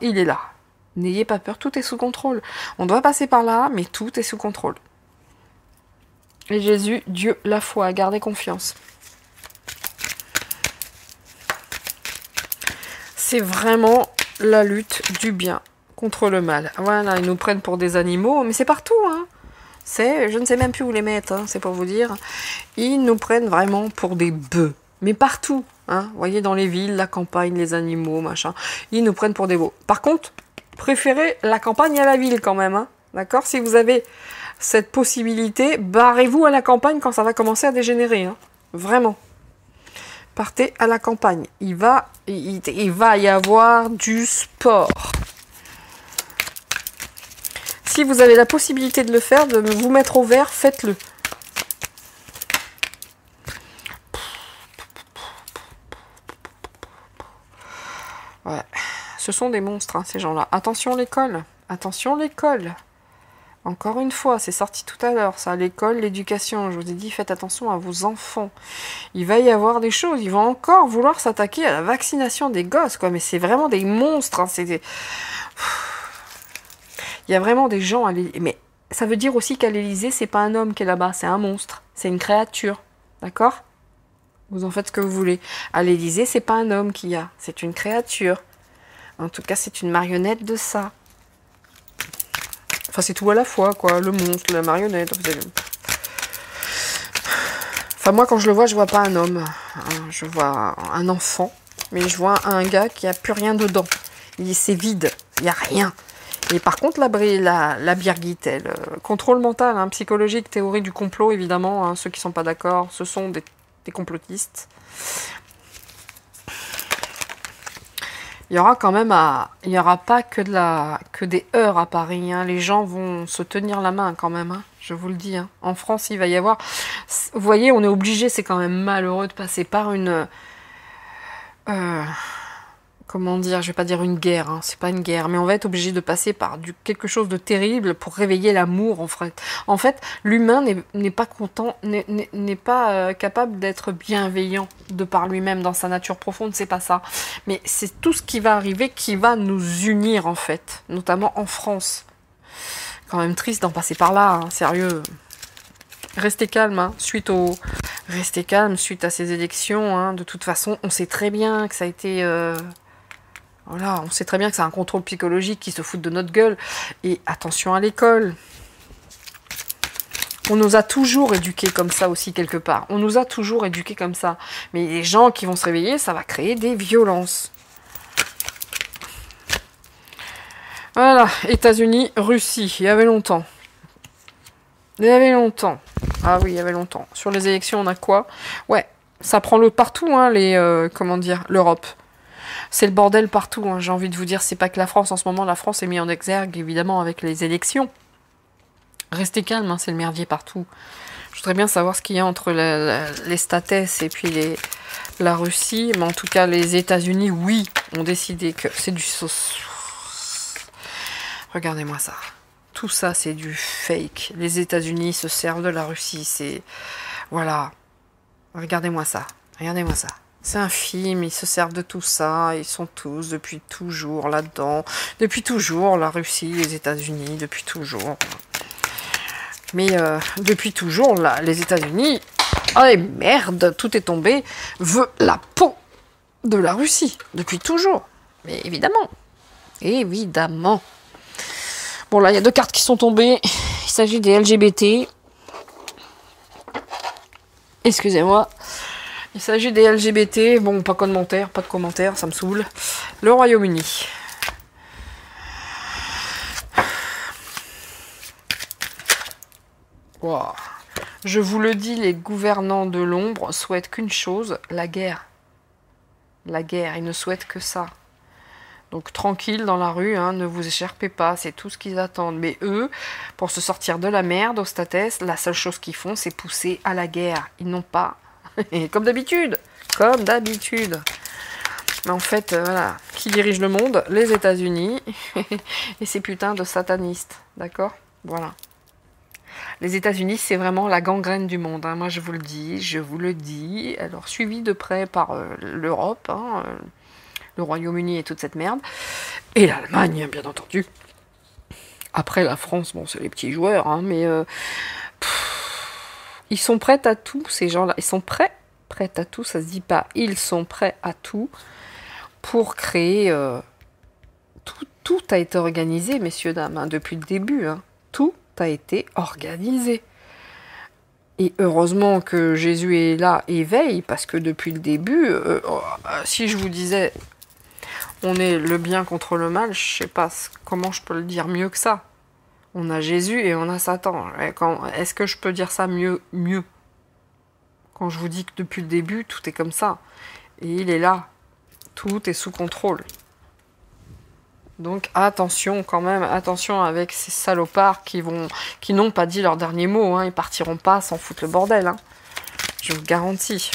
il est là. N'ayez pas peur, tout est sous contrôle. On doit passer par là, mais tout est sous contrôle. Et Jésus, Dieu, la foi, gardez confiance. C'est vraiment la lutte du bien contre le mal. Voilà, ils nous prennent pour des animaux, mais c'est partout, hein. Je ne sais même plus où les mettre, hein, c'est pour vous dire. Ils nous prennent vraiment pour des bœufs, mais partout, hein. Vous voyez, dans les villes, la campagne, les animaux, machin, ils nous prennent pour des veaux. Par contre, préférez la campagne à la ville quand même, hein. D'accord ? Si vous avez cette possibilité, barrez-vous à la campagne quand ça va commencer à dégénérer, hein. Vraiment. Partez à la campagne. Il va y avoir du sport. Si vous avez la possibilité de le faire, de vous mettre au vert, faites-le. Ouais. Ce sont des monstres, hein, ces gens-là. Attention l'école. Attention l'école. Encore une fois, c'est sorti tout à l'heure, ça, l'école, l'éducation. Je vous ai dit, faites attention à vos enfants. Il va y avoir des choses. Ils vont encore vouloir s'attaquer à la vaccination des gosses, quoi. Mais c'est vraiment des monstres. Hein, Il y a vraiment des gens à l'Élysée. Mais ça veut dire aussi qu'à l'Élysée, c'est pas un homme qui est là-bas, c'est un monstre. C'est une créature. D'accord? Vous en faites ce que vous voulez. À l'Élysée, c'est pas un homme qu'il y a, c'est une créature. En tout cas, c'est une marionnette de ça. Enfin, c'est tout à la fois, quoi. Le monstre, la marionnette. Enfin, moi, quand je le vois, je vois pas un homme. Je vois un enfant. Mais je vois un gars qui a plus rien dedans. C'est vide. Il n'y a rien. Et par contre, la Birgit, elle, contrôle mental, hein, psychologique, théorie du complot, évidemment. Hein, ceux qui sont pas d'accord, ce sont des complotistes. Il y aura quand même il n'y aura pas que des heurts à Paris. Hein. Les gens vont se tenir la main quand même. Hein. Je vous le dis. Hein. En France, il va y avoir. Vous voyez, on est obligé. C'est quand même malheureux de passer par une. Comment dire, je vais pas dire une guerre, hein, c'est pas une guerre, mais on va être obligé de passer par quelque chose de terrible pour réveiller l'amour, en fait. En fait, l'humain n'est pas content, n'est pas capable d'être bienveillant de par lui-même dans sa nature profonde, c'est pas ça. Mais c'est tout ce qui va arriver qui va nous unir, en fait, notamment en France. Quand même triste d'en passer par là, hein, sérieux. Restez calme, hein, restez calme suite à ces élections. Hein. De toute façon, on sait très bien que ça a été. Voilà, on sait très bien que c'est un contrôle psychologique qui se fout de notre gueule. Et attention à l'école. On nous a toujours éduqués comme ça aussi quelque part. On nous a toujours éduqués comme ça. Mais les gens qui vont se réveiller, ça va créer des violences. Voilà, États-Unis, Russie, il y avait longtemps. Il y avait longtemps. Ah oui, il y avait longtemps. Sur les élections, on a quoi? Ouais, ça prend l'eau partout, hein, comment dire, l'Europe. C'est le bordel partout, hein, j'ai envie de vous dire. C'est pas que la France, en ce moment, la France est mise en exergue, évidemment, avec les élections. Restez calme, hein, c'est le merdier partout. Je voudrais bien savoir ce qu'il y a entre les States et puis la Russie. Mais en tout cas, les États-Unis, oui, ont décidé que c'est du sauce. Regardez-moi ça. Tout ça, c'est du fake. Les États-Unis se servent de la Russie. C'est... Voilà. Regardez-moi ça. Regardez-moi ça. C'est un film, ils se servent de tout ça. Ils sont tous, depuis toujours, là-dedans. Depuis toujours, la Russie, les États-Unis, depuis toujours. Mais depuis toujours, là, les États-Unis... Oh merde, tout est tombé. Veut la peau de la Russie. Depuis toujours. Mais évidemment. Évidemment. Bon, là, il y a 2 cartes qui sont tombées. Il s'agit des LGBT. Excusez-moi. Il s'agit des LGBT. Bon, pas de commentaires, ça me saoule. Le Royaume-Uni. Wow. Je vous le dis, les gouvernants de l'ombre souhaitent qu'une chose, la guerre. La guerre, ils ne souhaitent que ça. Donc tranquille dans la rue, hein, ne vous écharpez pas, c'est tout ce qu'ils attendent. Mais eux, pour se sortir de la merde, aux States, la seule chose qu'ils font, c'est pousser à la guerre. Ils n'ont pas... Comme d'habitude. Comme d'habitude. Mais en fait, voilà, qui dirige le monde? Les États-Unis et ces putains de satanistes. D'accord? Voilà. Les États-Unis, c'est vraiment la gangrène du monde. Hein. Moi, je vous le dis. Alors, suivi de près par l'Europe, hein, le Royaume-Uni et toute cette merde. Et l'Allemagne, bien entendu. Après, la France, bon, c'est les petits joueurs, hein, mais... ils sont prêts à tout, ces gens-là. Ils sont prêts à tout, ça se dit pas. Ils sont prêts à tout pour créer... Tout a été organisé, messieurs, dames, hein, depuis le début. Hein. Tout a été organisé. Et heureusement que Jésus est là et veille, parce que depuis le début, si je vous disais, on est le bien contre le mal, je sais pas comment je peux le dire mieux que ça. On a Jésus et on a Satan. Est-ce que je peux dire ça mieux? Quand je vous dis que depuis le début, tout est comme ça. Et il est là. Tout est sous contrôle. Donc attention quand même, attention avec ces salopards qui n'ont pas dit leur dernier mot. Hein. Ils partiront pas sans foutre le bordel. Hein. Je vous le garantis.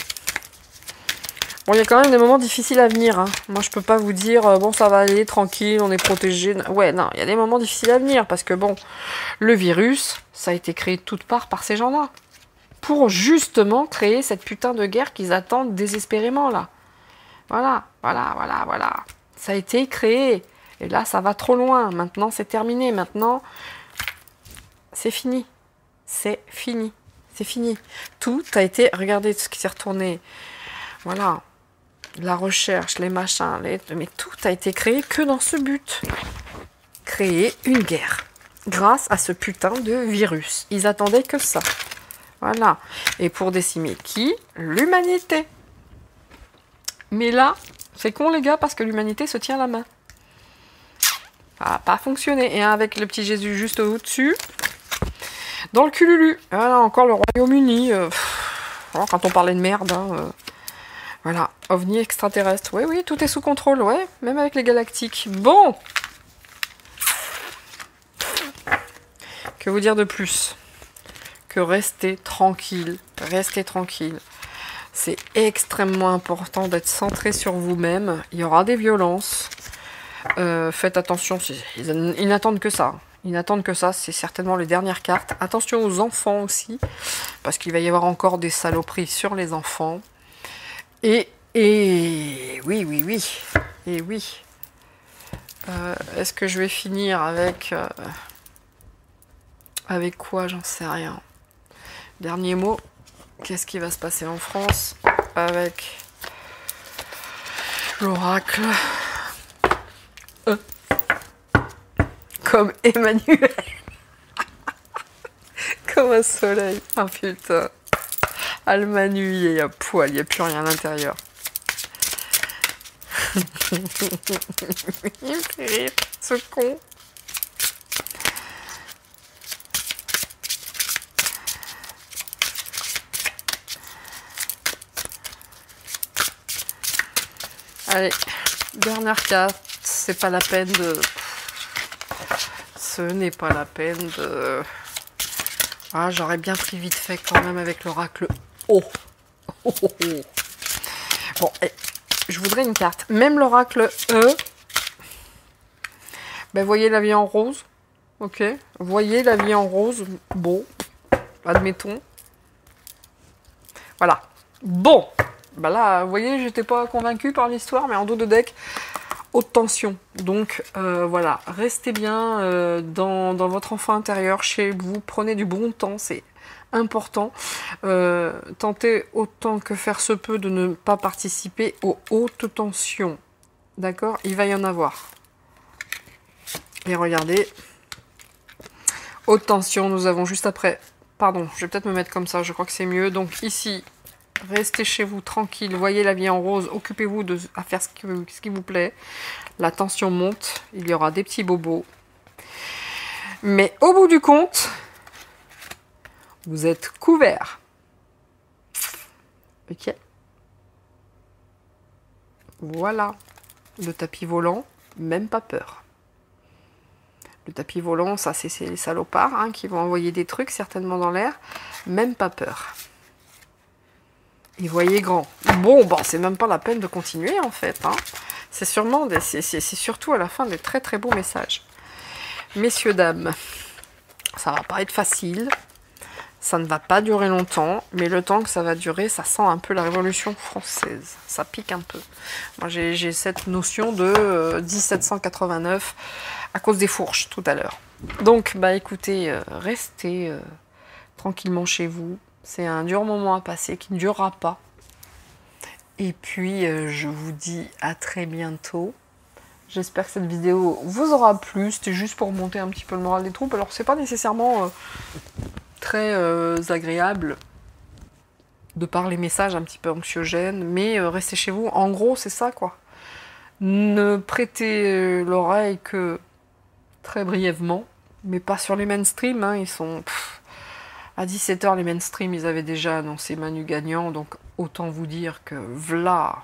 Bon, il y a quand même des moments difficiles à venir. Hein. Moi, je peux pas vous dire, bon, ça va aller, tranquille, on est protégé. Ouais, non, il y a des moments difficiles à venir. Parce que, bon, le virus, ça a été créé de toutes parts par ces gens-là. Pour justement créer cette putain de guerre qu'ils attendent désespérément, là. Voilà, voilà, voilà, voilà. Ça a été créé. Et là, ça va trop loin. Maintenant, c'est terminé. Maintenant, c'est fini. C'est fini. C'est fini. Tout a été... Regardez ce qui s'est retourné. Voilà. La recherche, les machins, mais tout a été créé que dans ce but. Créer une guerre. Grâce à ce putain de virus. Ils attendaient que ça. Voilà. Et pour décimer qui? L'humanité. Mais là, c'est con les gars, parce que l'humanité se tient la main. Ça n'a pas fonctionné. Et avec le petit Jésus juste au-dessus. Dans le cululu. Voilà, encore le Royaume-Uni. Quand on parlait de merde, hein, voilà, ovni extraterrestre. Oui, oui, tout est sous contrôle, ouais, même avec les galactiques. Bon, que vous dire de plus que rester tranquille, restez tranquille. C'est extrêmement important d'être centré sur vous-même. Il y aura des violences. Faites attention, ils n'attendent que ça. Ils n'attendent que ça, c'est certainement les dernières cartes. Attention aux enfants aussi, parce qu'il va y avoir encore des saloperies sur les enfants. Et oui, oui, oui. Et oui. Est-ce que je vais finir avec... avec quoi? J'en sais rien. Dernier mot. Qu'est-ce qui va se passer en France avec l'oracle comme Emmanuel. Comme un soleil. Ah putain. Almanu, il y a poil, il n'y a plus rien à l'intérieur. Il me fait rire, ce con. Allez, dernière carte. C'est pas la peine de... Ce n'est pas la peine de... Ah, j'aurais bien pris vite fait quand même avec l'oracle O. Oh, oh, oh. Bon, je voudrais une carte. Même l'oracle E. Ben, voyez la vie en rose. Ok. Voyez la vie en rose. Bon. Admettons. Voilà. Bon. Ben là, vous voyez, j'étais pas convaincue par l'histoire, mais en dos de deck, haute tension. Donc, voilà. Restez bien dans votre enfant intérieur, chez vous. Prenez du bon temps. C'est important. Tentez autant que faire se peut de ne pas participer aux hautes tensions. D'accord? Il va y en avoir. Et regardez. Haute tension, nous avons juste après... Pardon, je vais peut-être me mettre comme ça, je crois que c'est mieux. Donc ici, restez chez vous tranquille, voyez la vie en rose, occupez-vous à faire ce qui vous plaît. La tension monte, il y aura des petits bobos. Mais au bout du compte, vous êtes couverts. Ok. Voilà. Le tapis volant, même pas peur. Le tapis volant, ça c'est les salopards hein, qui vont envoyer des trucs certainement dans l'air. Même pas peur. Et voyez grand. Bon, c'est même pas la peine de continuer en fait. Hein. C'est sûrement, c'est surtout à la fin des très très beaux messages. Messieurs, dames, ça va pas être facile. Ça ne va pas durer longtemps, mais le temps que ça va durer, ça sent un peu la Révolution française. Ça pique un peu. Moi, j'ai cette notion de 1789 à cause des fourches tout à l'heure. Donc, écoutez, restez tranquillement chez vous. C'est un dur moment à passer qui ne durera pas. Et puis, je vous dis à très bientôt. J'espère que cette vidéo vous aura plu. C'était juste pour monter un petit peu le moral des troupes. Alors, c'est pas nécessairement... très agréable de par les messages un petit peu anxiogènes, mais restez chez vous. En gros, c'est ça, quoi. Ne prêtez l'oreille que très brièvement, mais pas sur les mainstream, hein, ils sont... À 17 h, les mainstream, ils avaient déjà annoncé Manu gagnant, donc autant vous dire que voilà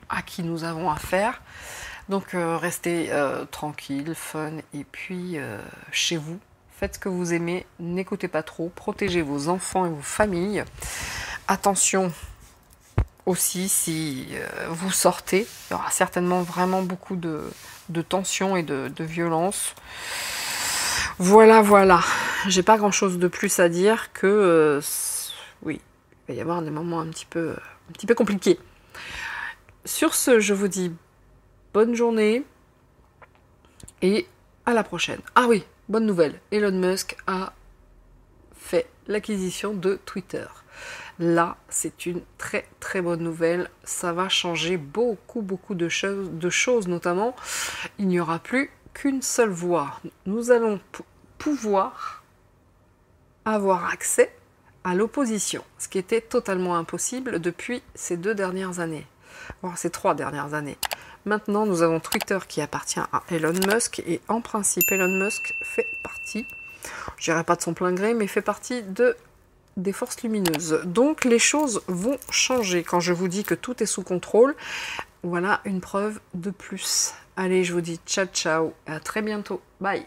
à qui nous avons affaire. Donc restez tranquille, fun, et puis chez vous, faites ce que vous aimez, n'écoutez pas trop, protégez vos enfants et vos familles. Attention aussi, si vous sortez, il y aura certainement vraiment beaucoup de tension et de violence. Voilà, voilà. J'ai pas grand chose de plus à dire que oui, il va y avoir des moments un petit peu compliqués. Sur ce, je vous dis bonne journée et à la prochaine. Ah oui, bonne nouvelle, Elon Musk a fait l'acquisition de Twitter. Là, c'est une très très bonne nouvelle. Ça va changer beaucoup de choses, notamment, il n'y aura plus qu'une seule voie. Nous allons pouvoir avoir accès à l'opposition, ce qui était totalement impossible depuis ces 2 dernières années, voire ces 3 dernières années. Maintenant, nous avons Twitter qui appartient à Elon Musk, et en principe, Elon Musk fait partie, je dirais pas de son plein gré, mais fait partie des forces lumineuses. Donc les choses vont changer. Quand je vous dis que tout est sous contrôle, voilà une preuve de plus. Allez, je vous dis ciao ciao, et à très bientôt. Bye.